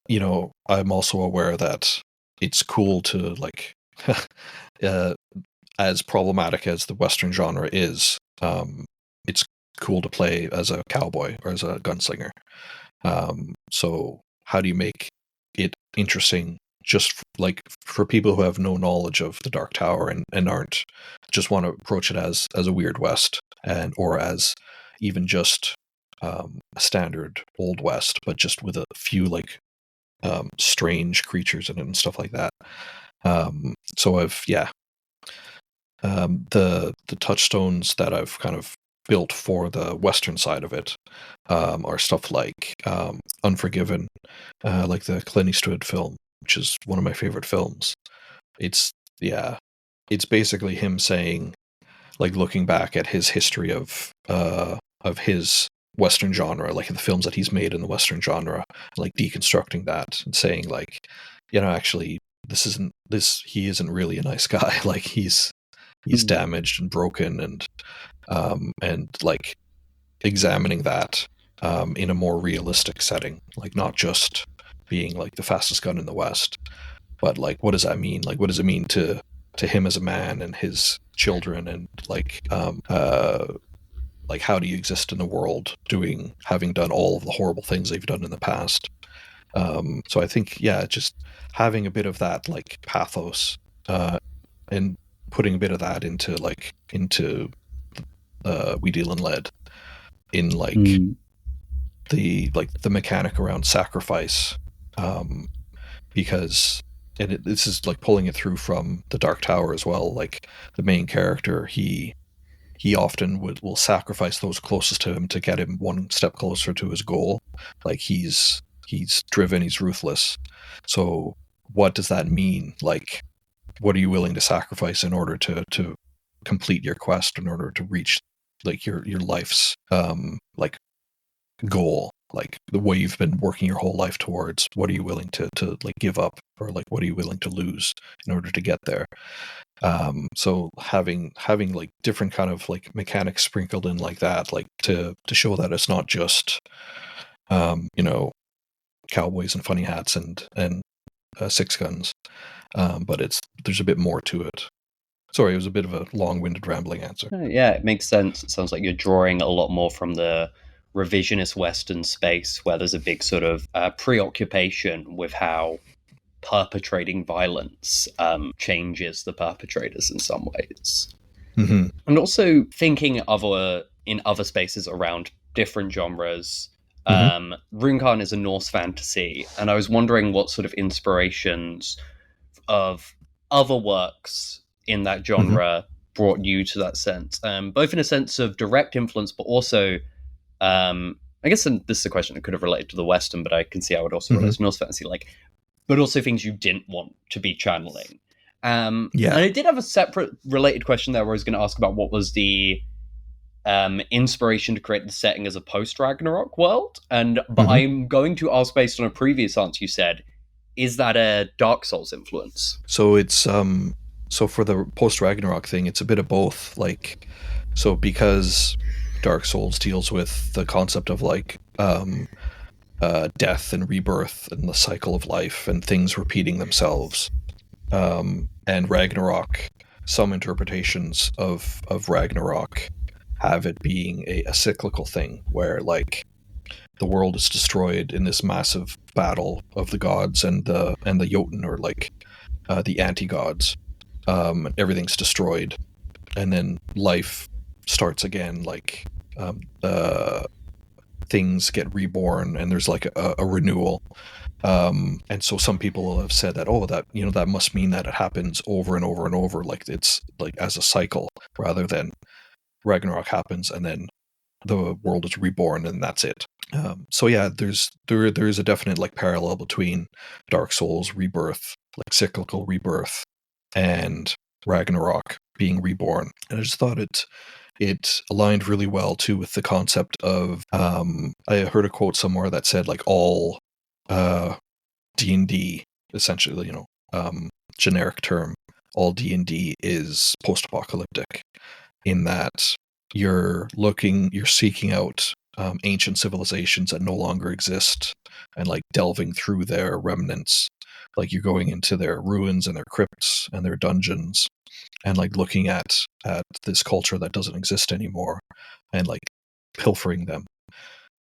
I'm also aware that it's cool to like, as problematic as the Western genre is, it's cool to play as a cowboy or as a gunslinger. So how do you make it interesting, just like for people who have no knowledge of the Dark Tower and aren't, just want to approach it as a Weird West, or as even just a standard Old West, but just with a few like strange creatures in it and stuff like that. So the touchstones that I've kind of built for the Western side of it are stuff like Unforgiven, like the Clint Eastwood film, which is one of my favorite films. It's basically him saying, like, looking back at his history of his Western genre, like the films that he's made in the Western genre, like deconstructing that and saying, like, actually, he isn't really a nice guy. Like he's damaged and broken, and like examining that in a more realistic setting, like not just being like the fastest gun in the West, but like, what does that mean? Like, what does it mean to him as a man and his children, and like how do you exist in the world having done all of the horrible things they've done in the past? So I think, just having a bit of that like pathos, and putting a bit of that into We Deal in Lead, in like the mechanic around sacrifice, because this is like pulling it through from the Dark Tower as well. Like the main character, he often will sacrifice those closest to him to get him one step closer to his goal. Like he's driven, he's ruthless. So what does that mean? Like, what are you willing to sacrifice in order to complete your quest, in order to reach like your life's like goal, like the way you've been working your whole life towards? What are you willing to like give up, or like what are you willing to lose in order to get there? So having like different kind of like mechanics sprinkled in like that, like to show that it's not just you know, cowboys and funny hats and six guns, but there's a bit more to it. Sorry, it was a bit of a long-winded rambling answer. Yeah, it makes sense. It sounds like you're drawing a lot more from the revisionist Western space, where there's a big sort of preoccupation with how perpetrating violence changes the perpetrators in some ways. Mm-hmm. And also thinking in other spaces around different genres. Runecairn is a Norse fantasy, and I was wondering what sort of inspirations of other works in that genre brought you to that sense, both in a sense of direct influence, but also, I guess this is a question that could have related to the Western, but I can see how it also relates to Norse fantasy, like, but also things you didn't want to be channeling. And I did have a separate related question there where I was going to ask about what was the inspiration to create the setting as a post-Ragnarok world, but I'm going to ask, based on a previous answer you said, is that a Dark Souls influence? So it's so for the post-Ragnarok thing, it's a bit of both. Like, so because Dark Souls deals with the concept of like death and rebirth and the cycle of life and things repeating themselves, and Ragnarok, some interpretations of Ragnarok have it being a cyclical thing where like the world is destroyed in this massive battle of the gods and the Jotun, or like the anti-gods. Everything's destroyed, and then life starts again. Like things get reborn, and there's like a renewal. And so some people have said that, oh, that, you know, that must mean that it happens over and over and over, like it's like as a cycle, rather than Ragnarok happens and then the world is reborn and that's it. So yeah, there is a definite like parallel between Dark Souls rebirth, like cyclical rebirth, and Ragnarok being reborn. And I just thought it aligned really well too with the concept of I heard a quote somewhere that said like all D&D, essentially, you know, generic term, all D&D is post-apocalyptic, in that you're seeking out ancient civilizations that no longer exist, and like delving through their remnants. Like you're going into their ruins and their crypts and their dungeons, and like looking at this culture that doesn't exist anymore, and like pilfering them.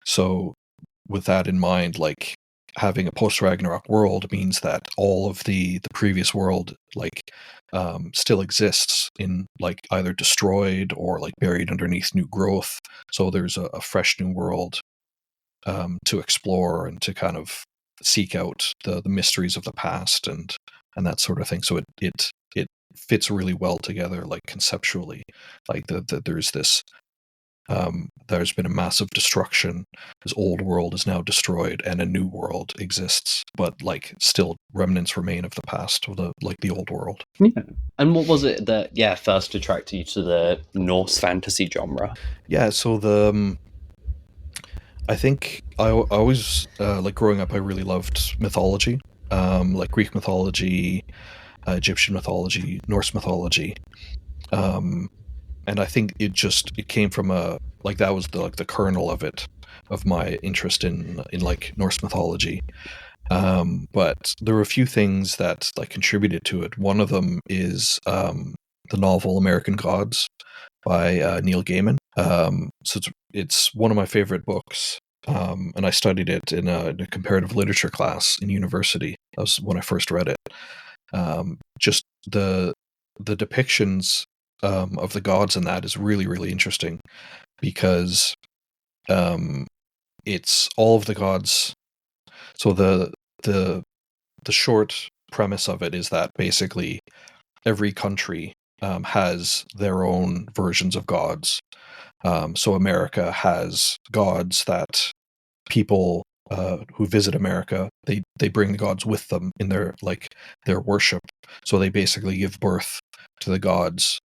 So with that in mind, like having a post-Ragnarok world means that all of the previous world like still exists, in like either destroyed or like buried underneath new growth. So there's a fresh new world to explore and to kind of seek out the mysteries of the past and that sort of thing. So it fits really well together, like conceptually. Like there's this there's been a massive destruction. This old world is now destroyed, and a new world exists, but like still remnants remain of the past, of the old world. Yeah. And what was it that first attracted you to the Norse fantasy genre? Yeah, so I think I always like growing up, I really loved mythology, like Greek mythology, Egyptian mythology, Norse mythology. And I think it came from that was the kernel of my interest in like Norse mythology. But there were a few things that like contributed to it. One of them is the novel American Gods by Neil Gaiman. So it's one of my favorite books. And I studied it in a comparative literature class in university. That was when I first read it. Just the depictions of the gods in that is really, really interesting, because it's all of the gods. So the short premise of it is that basically every country has their own versions of gods. So America has gods that people who visit America, they bring the gods with them in their worship. So they basically give birth to the gods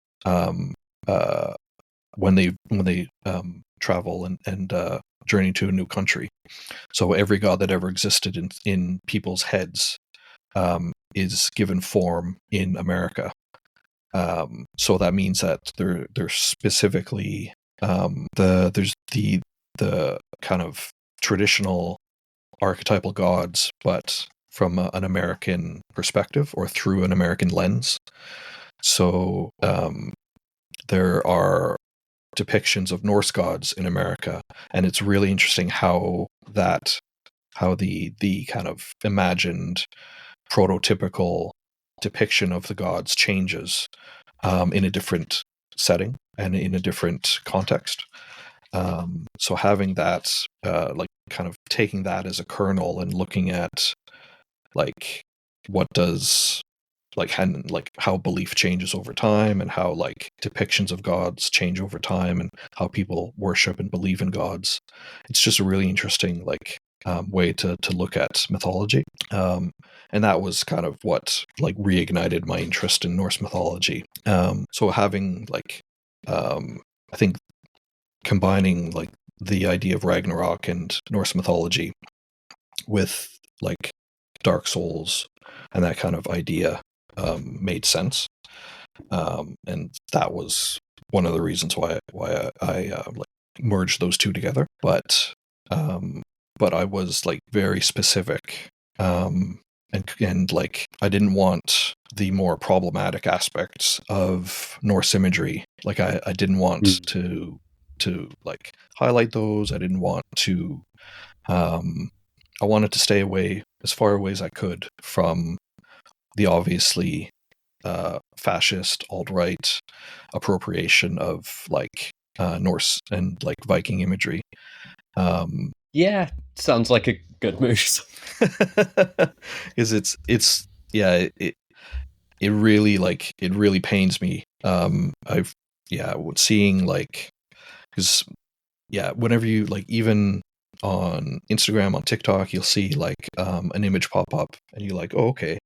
when they travel and journey to a new country. So every god that ever existed in people's heads is given form in America. So that means that they're specifically there's the kind of traditional archetypal gods, but from an American perspective or through an American lens. So there are depictions of Norse gods in America, and it's really interesting how the kind of imagined prototypical depiction of the gods changes in a different setting and in a different context. So having that, like kind of taking that as a kernel and looking at like what does like how belief changes over time and how like depictions of gods change over time and how people worship and believe in gods. It's just a really interesting like way to look at mythology. And that was kind of what like reignited my interest in Norse mythology. So having like I think combining like the idea of Ragnarok and Norse mythology with like Dark Souls and that kind of idea made sense, and that was one of the reasons why I like merged those two together. But I was like very specific, and like I didn't want the more problematic aspects of Norse imagery. Like I didn't want to like highlight those. I didn't want to. I wanted to stay away as far away as I could from the obviously fascist alt-right appropriation of like Norse and like Viking imagery. Yeah, sounds like a good move. Because it's yeah, it really pains me. I've seeing like, because whenever you like, even on Instagram, on TikTok, you'll see like an image pop up and you're like, oh, okay,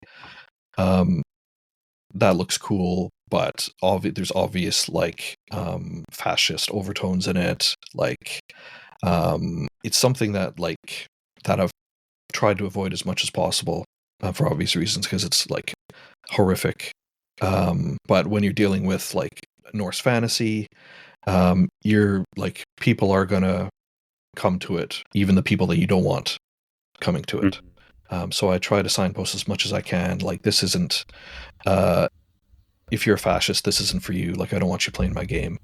that looks cool, but there's obvious like fascist overtones in it. Like it's something that I've tried to avoid as much as possible for obvious reasons, because it's like horrific. But when you're dealing with like Norse fantasy, you're like, people are gonna come to it, even the people that you don't want coming to it. So I try to signpost as much as I can. Like, this isn't, if you're a fascist, this isn't for you. Like, I don't want you playing my game.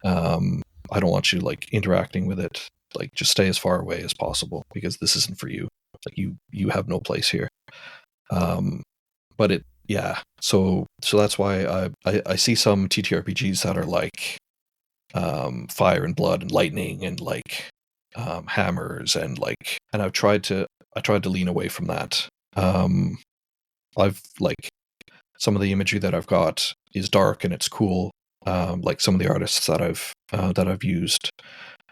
I don't want you like interacting with it. Like, just stay as far away as possible, because this isn't for you. Like, you have no place here. But it, yeah. So that's why I see some TTRPGs that are like fire and blood and lightning and like hammers and like, and I tried to lean away from that. I've like, some of the imagery that I've got is dark and it's cool. Like some of the artists that I've used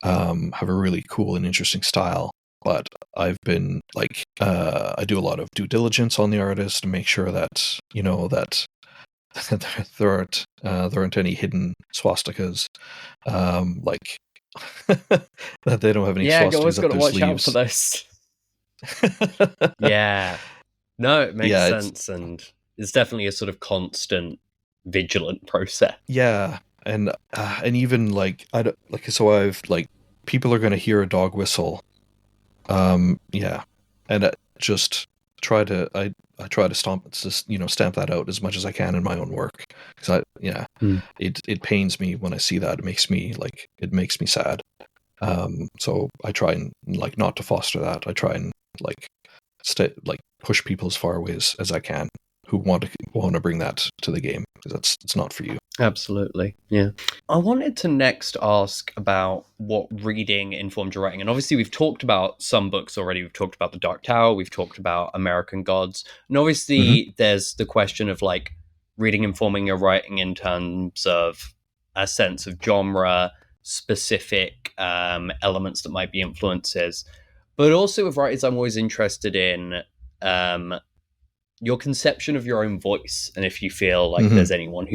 have a really cool and interesting style. But I've been like, I do a lot of due diligence on the artist to make sure that, you know, that there aren't any hidden swastikas, like that they don't have any Yeah, swastikas always got up to their watch out sleeves. for those. Yeah, no, it makes sense, and it's definitely a sort of constant, vigilant process. Yeah, and even like, I don't like, so I've like, people are going to hear a dog whistle. Yeah, and just try to I try to stamp that out as much as I can in my own work, because it pains me when I see that. It makes me sad. So I try and like not to foster that. I try and like push people as far away as I can who want to bring that to the game, because it's not for you. Absolutely, yeah. I wanted to next ask about what reading informed your writing. And obviously we've talked about some books already. We've talked about The Dark Tower, we've talked about American Gods. And obviously there's the question of like reading informing your writing in terms of a sense of genre, specific elements that might be influences. But also with writers, I'm always interested in um, your conception of your own voice, and if you feel like Hmm. there's anyone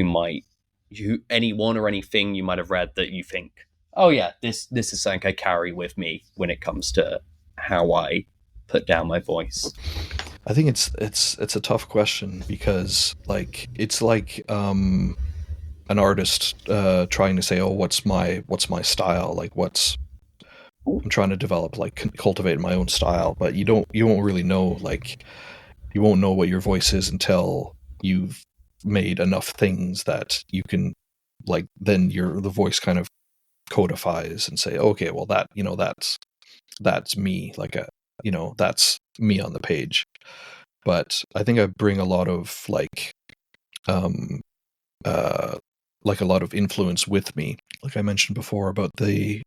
or anything you might have read that you think, oh yeah, this is something I carry with me when it comes to how I put down my voice. I think it's a tough question because like it's like an artist trying to say, oh, what's my style, like what's I'm trying to develop, like cultivate my own style, but you won't really know, like you won't know what your voice is until you've made enough things that you can, like, then the voice kind of codifies and say, okay, well, that, that's me, like a, that's me on the page. But I think I bring a lot of um uh like a lot of influence with me, like I mentioned before about the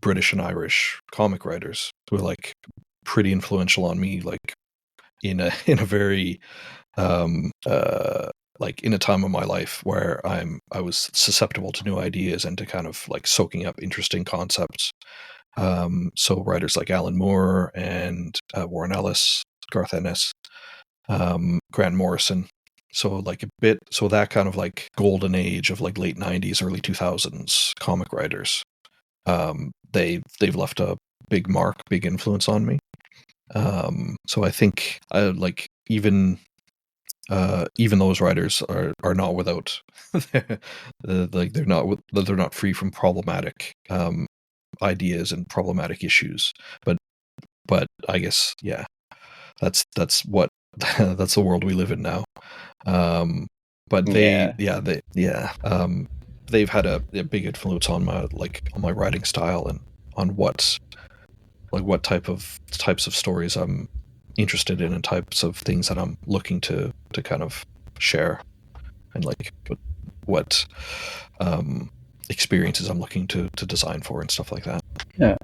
British and Irish comic writers who are like pretty influential on me, like in a in a very like in a time of my life where I was susceptible to new ideas and to kind of like soaking up interesting concepts. So writers like Alan Moore and Warren Ellis, Garth Ennis, Grant Morrison. So like a bit, so that kind of like golden age of like late '90s, early 2000s comic writers. They've left a big mark, big influence on me. So I think like even those writers are not without like they're not free from problematic ideas and problematic issues. But I guess, yeah, that's what that's the world we live in now. But Yeah, they've had a big influence on my writing style and on what types of stories I'm interested in and types of things that I'm looking to kind of share, and like what experiences I'm looking to design for and stuff like that. yeah,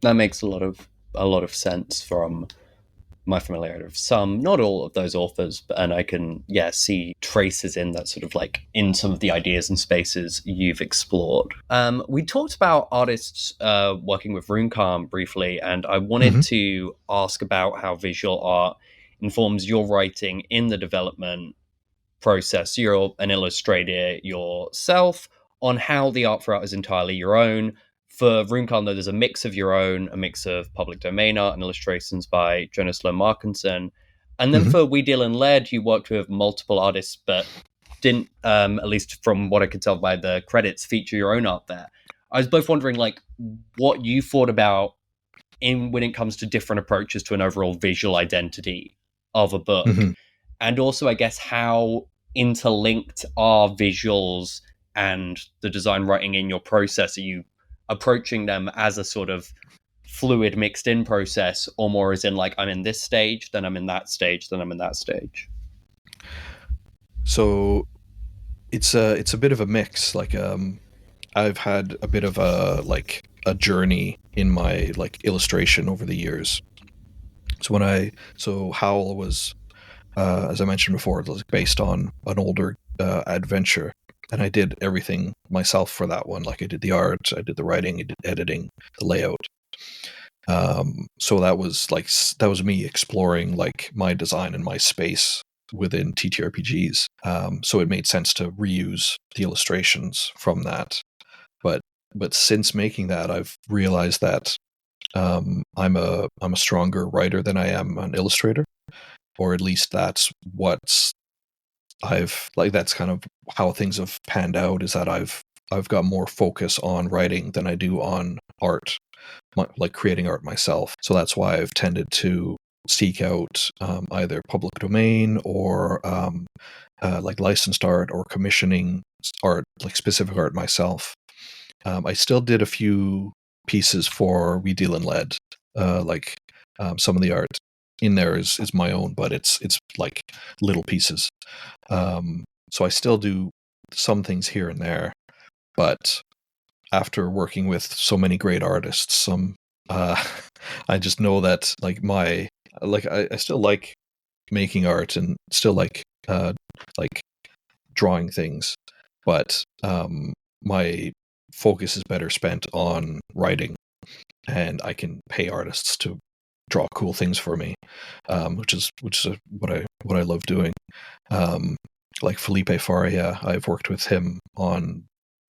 that makes a lot of sense from my familiarity of some, not all of those authors, and I can, yeah, see traces in that sort of like in some of the ideas and spaces you've explored. We talked about artists working with Runecairn briefly, and I wanted Mm-hmm. to ask about how visual art informs your writing in the development process. You're an illustrator yourself, on how the art throughout is entirely your own. For Runecairn, though, there's a mix of your own, a mix of public domain art and illustrations by Jonas Lo Markinson. And then Mm-hmm. for We Deal in Lead, you worked with multiple artists, but didn't, at least from what I could tell by the credits, feature your own art there. I was both wondering, like, what you thought about in when it comes to different approaches to an overall visual identity of a book, Mm-hmm. and also I guess how interlinked are visuals and the design writing in your process. Are you approaching them as a sort of fluid mixed in process, or more as in like I'm in this stage, then I'm in that stage, then I'm in that stage? So it's a bit of a mix. Like I've had a bit of a journey in my like illustration over the years. So Howl was, as I mentioned before, it was based on an older adventure, and I did everything myself for that one. Like I did the art, I did the writing, I did editing, the layout. So that was me exploring like my design and my space within TTRPGs. So it made sense to reuse the illustrations from that. But since making that, I've realized that I'm a stronger writer than I am an illustrator, or at least that's kind of how things have panned out. Is that I've got more focus on writing than I do on art, like creating art myself. So that's why I've tended to seek out either public domain or like licensed art or commissioning art, like specific art myself. I still did a few pieces for We Deal in Lead. Some of the art in there is my own, but it's like little pieces. So I still do some things here and there, but after working with so many great artists, uh, I just know that I still like making art and still like drawing things, but my focus is better spent on writing. and I can pay artists to draw cool things for me, which is what I love doing. Like Felipe Faria, I've worked with him on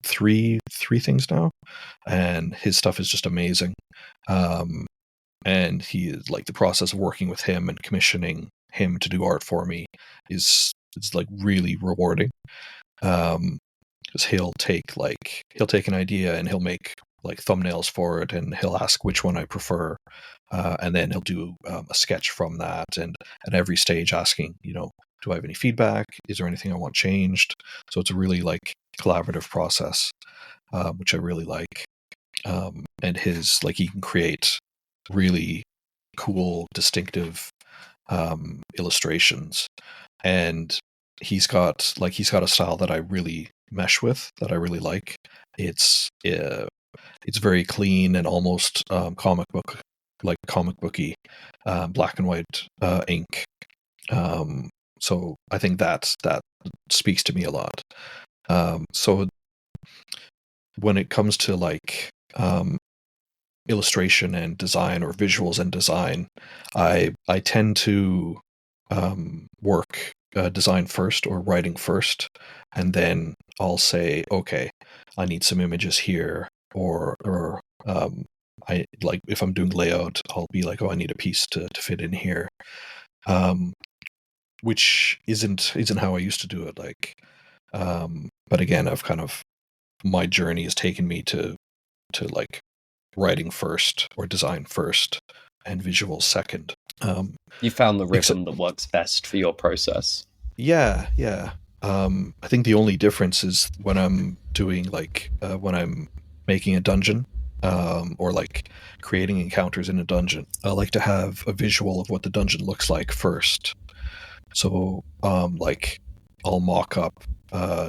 three things now, and his stuff is just amazing. And he is like, the process of working with him and commissioning him to do art for me is like really rewarding. Because he'll take an idea and he'll make like thumbnails for it, and he'll ask which one I prefer, and then he'll do a sketch from that, and at every stage asking, do I have any feedback? Is there anything I want changed? So it's a really like collaborative process, which I really like. And his, like, he can create really cool, distinctive illustrations, and he's got a style that I really mesh with, that I really like. It's very clean and almost comic booky, black and white ink. So I think that speaks to me a lot. So when it comes to like illustration and design, or visuals and design, I tend to work design first or writing first, and then I'll say, okay, I need some images here, or I like, if I'm doing layout, I'll be like, oh, I need a piece to fit in here, which isn't how I used to do it. Like, but again, my journey has taken me to like writing first or design first and visuals second. You found the rhythm that works best for your process. Yeah. I think the only difference is when I'm doing like when I'm making a dungeon, or like creating encounters in a dungeon, I like to have a visual of what the dungeon looks like first. So like, I'll mock up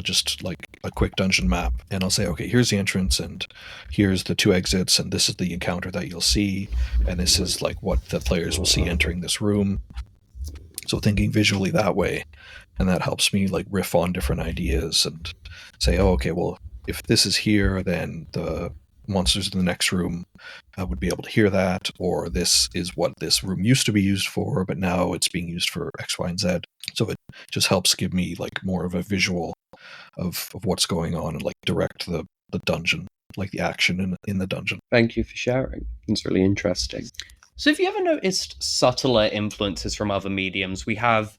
just like a quick dungeon map, and I'll say, okay, here's the entrance, and here's the 2 exits, and this is the encounter that you'll see, and this is like what the players will see entering this room. So thinking visually that way, and that helps me like riff on different ideas and say, oh, okay, well, if this is here, then the monsters in the next room would be able to hear that, or this is what this room used to be used for, but now it's being used for X, Y, and Z. So it just helps give me like more of a visual of what's going on, and like direct the dungeon, like the action in the dungeon. Thank you for sharing. It's really interesting. So have you ever noticed subtler influences from other mediums? We have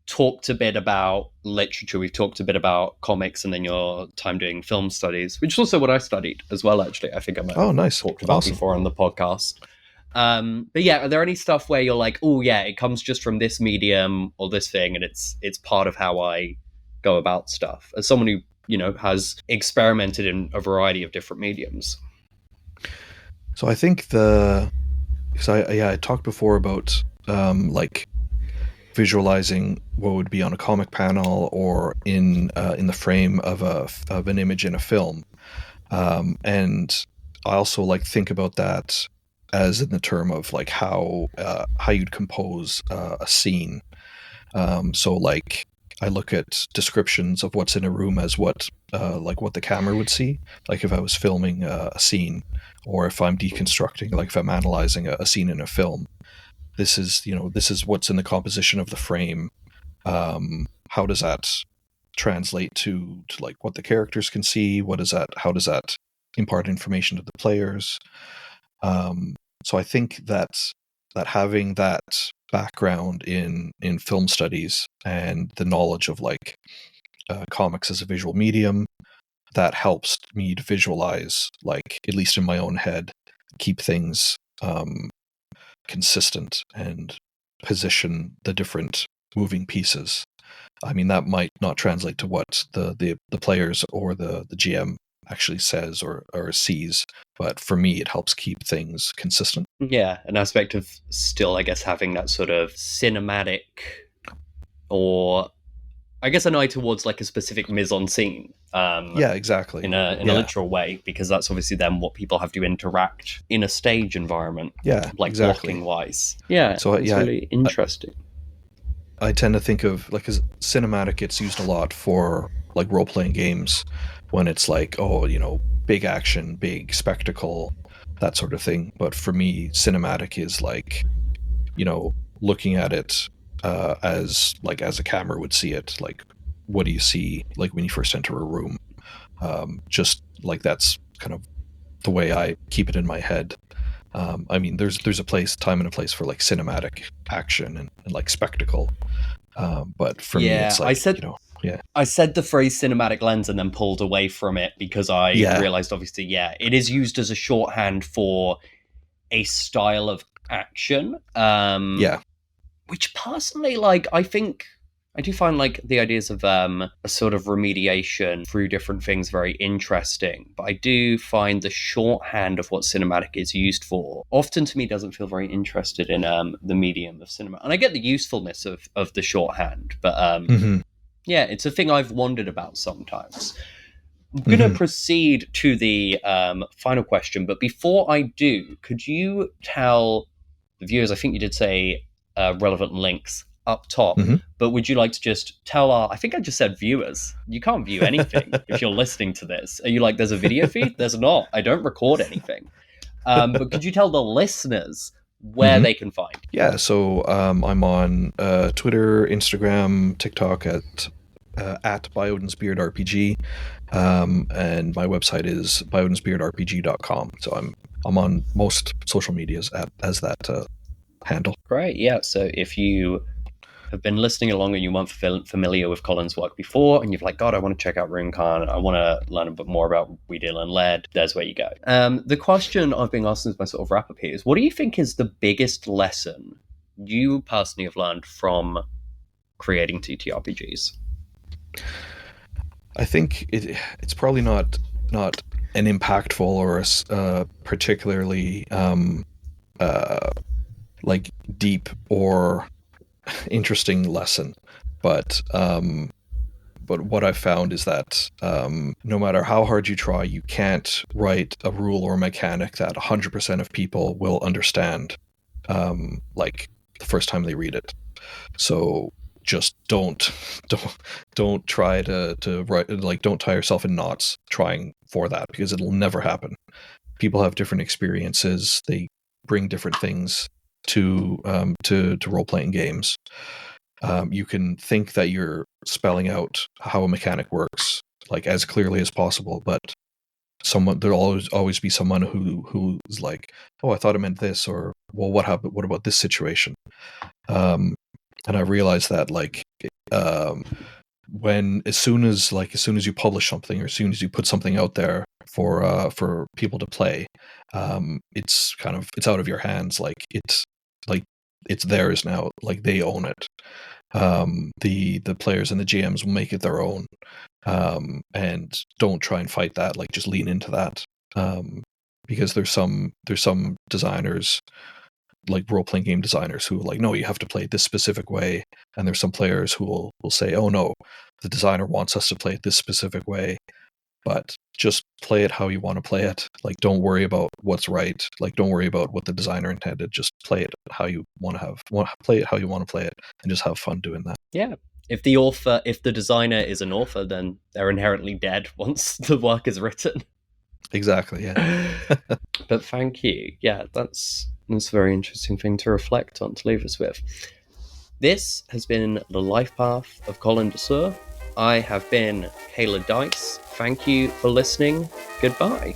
talked a bit about literature, we've talked a bit about comics, and then your time doing film studies, which is also what I studied as well, actually. I think I might have talked about before on the podcast. But yeah, are there any stuff where you're like, oh yeah, it comes just from this medium or this thing, and it's part of how I go about stuff, as someone who, has experimented in a variety of different mediums? So I think because I talked before about like visualizing what would be on a comic panel or in the frame of an image in a film, and I also like think about that as in the term of like how you'd compose a scene. So like, I look at descriptions of what's in a room as what the camera would see, like if I was filming a scene, or if I'm deconstructing, like if I'm analyzing a scene in a film. This is what's in the composition of the frame. How does that translate to like what the characters can see? How does that impart information to the players? So I think that having that background in film studies and the knowledge of like comics as a visual medium, that helps me to visualize, like, at least in my own head, keep things consistent and position the different moving pieces. I mean, that might not translate to what the players or the GM actually says or sees, but for me, it helps keep things consistent. Yeah, an aspect of still, I guess, having that sort of cinematic, or I guess an eye towards like a specific mise-en-scene. Yeah, exactly. In a literal way, because that's obviously then what people have to interact in a stage environment. Yeah, like exactly. blocking wise. Yeah, so it's really interesting. I tend to think of like, as cinematic gets used a lot for like role-playing games, when it's like, oh, big action, big spectacle, that sort of thing. But for me, cinematic is like, looking at it as a camera would see it. Like, what do you see like when you first enter a room? Just like that's kind of the way I keep it in my head. I mean, there's a time and a place for like cinematic action and like spectacle. But for me, it's like, I said the phrase cinematic lens and then pulled away from it because I realized, obviously, it is used as a shorthand for a style of action. Which personally, like, I do find like the ideas of a sort of remediation through different things very interesting. But I do find the shorthand of what cinematic is used for often to me doesn't feel very interested in the medium of cinema. And I get the usefulness of the shorthand, but yeah, it's a thing I've wondered about sometimes. I'm going to proceed to the final question, but before I do, could you tell the viewers, I think you did say relevant links up top, but would you like to just tell I think I just said viewers. You can't view anything if you're listening to this. Are you like, there's a video feed? There's not. I don't record anything. But could you tell the listeners where they can find? Yeah, so I'm on Twitter, Instagram, TikTok at By Odin's Beard RPG, and my website is byodinsbeardrpg.com. So I'm on most social medias as that handle. Great, yeah. So if you have been listening along and you weren't familiar with Colin's work before, and you've like, God, I want to check out Runecairn, I want to learn a bit more about We Deal and Lead, there's where you go. The question I've been asked as my sort of wrap up here is, what do you think is the biggest lesson you personally have learned from creating TTRPGs? I think it's probably not an impactful or a particularly like deep or interesting lesson, but what I've found is that no matter how hard you try, you can't write a rule or mechanic that 100% of people will understand like the first time they read it. So just don't try to write, like, don't tie yourself in knots trying for that, because it'll never happen. People have different experiences, they bring different things to role-playing games. You can think that you're spelling out how a mechanic works like as clearly as possible, but there'll always be someone who's like, oh, I thought it meant this, or well, what about this situation? And I realized that like as soon as you publish something, or as soon as you put something out there for people to play, it's out of your hands. Like it's theirs now. Like they own it. The players and the GMs will make it their own, and don't try and fight that. Like just lean into that, because there's some designers, like role-playing game designers, who are like, no, you have to play it this specific way, and there's some players who will say, oh no, the designer wants us to play it this specific way. But just play it how you want to play it. Like, don't worry about what's right. Like, don't worry about what the designer intended. Just play it how you want to play it how you want to play it, and just have fun doing that. Yeah. If the designer is an author, then they're inherently dead once the work is written. Exactly. Yeah. But thank you. Yeah, that's a very interesting thing to reflect on, to leave us with. This has been the life path of Colin Le Sueur. I have been Kayla Dice. Thank you for listening. Goodbye.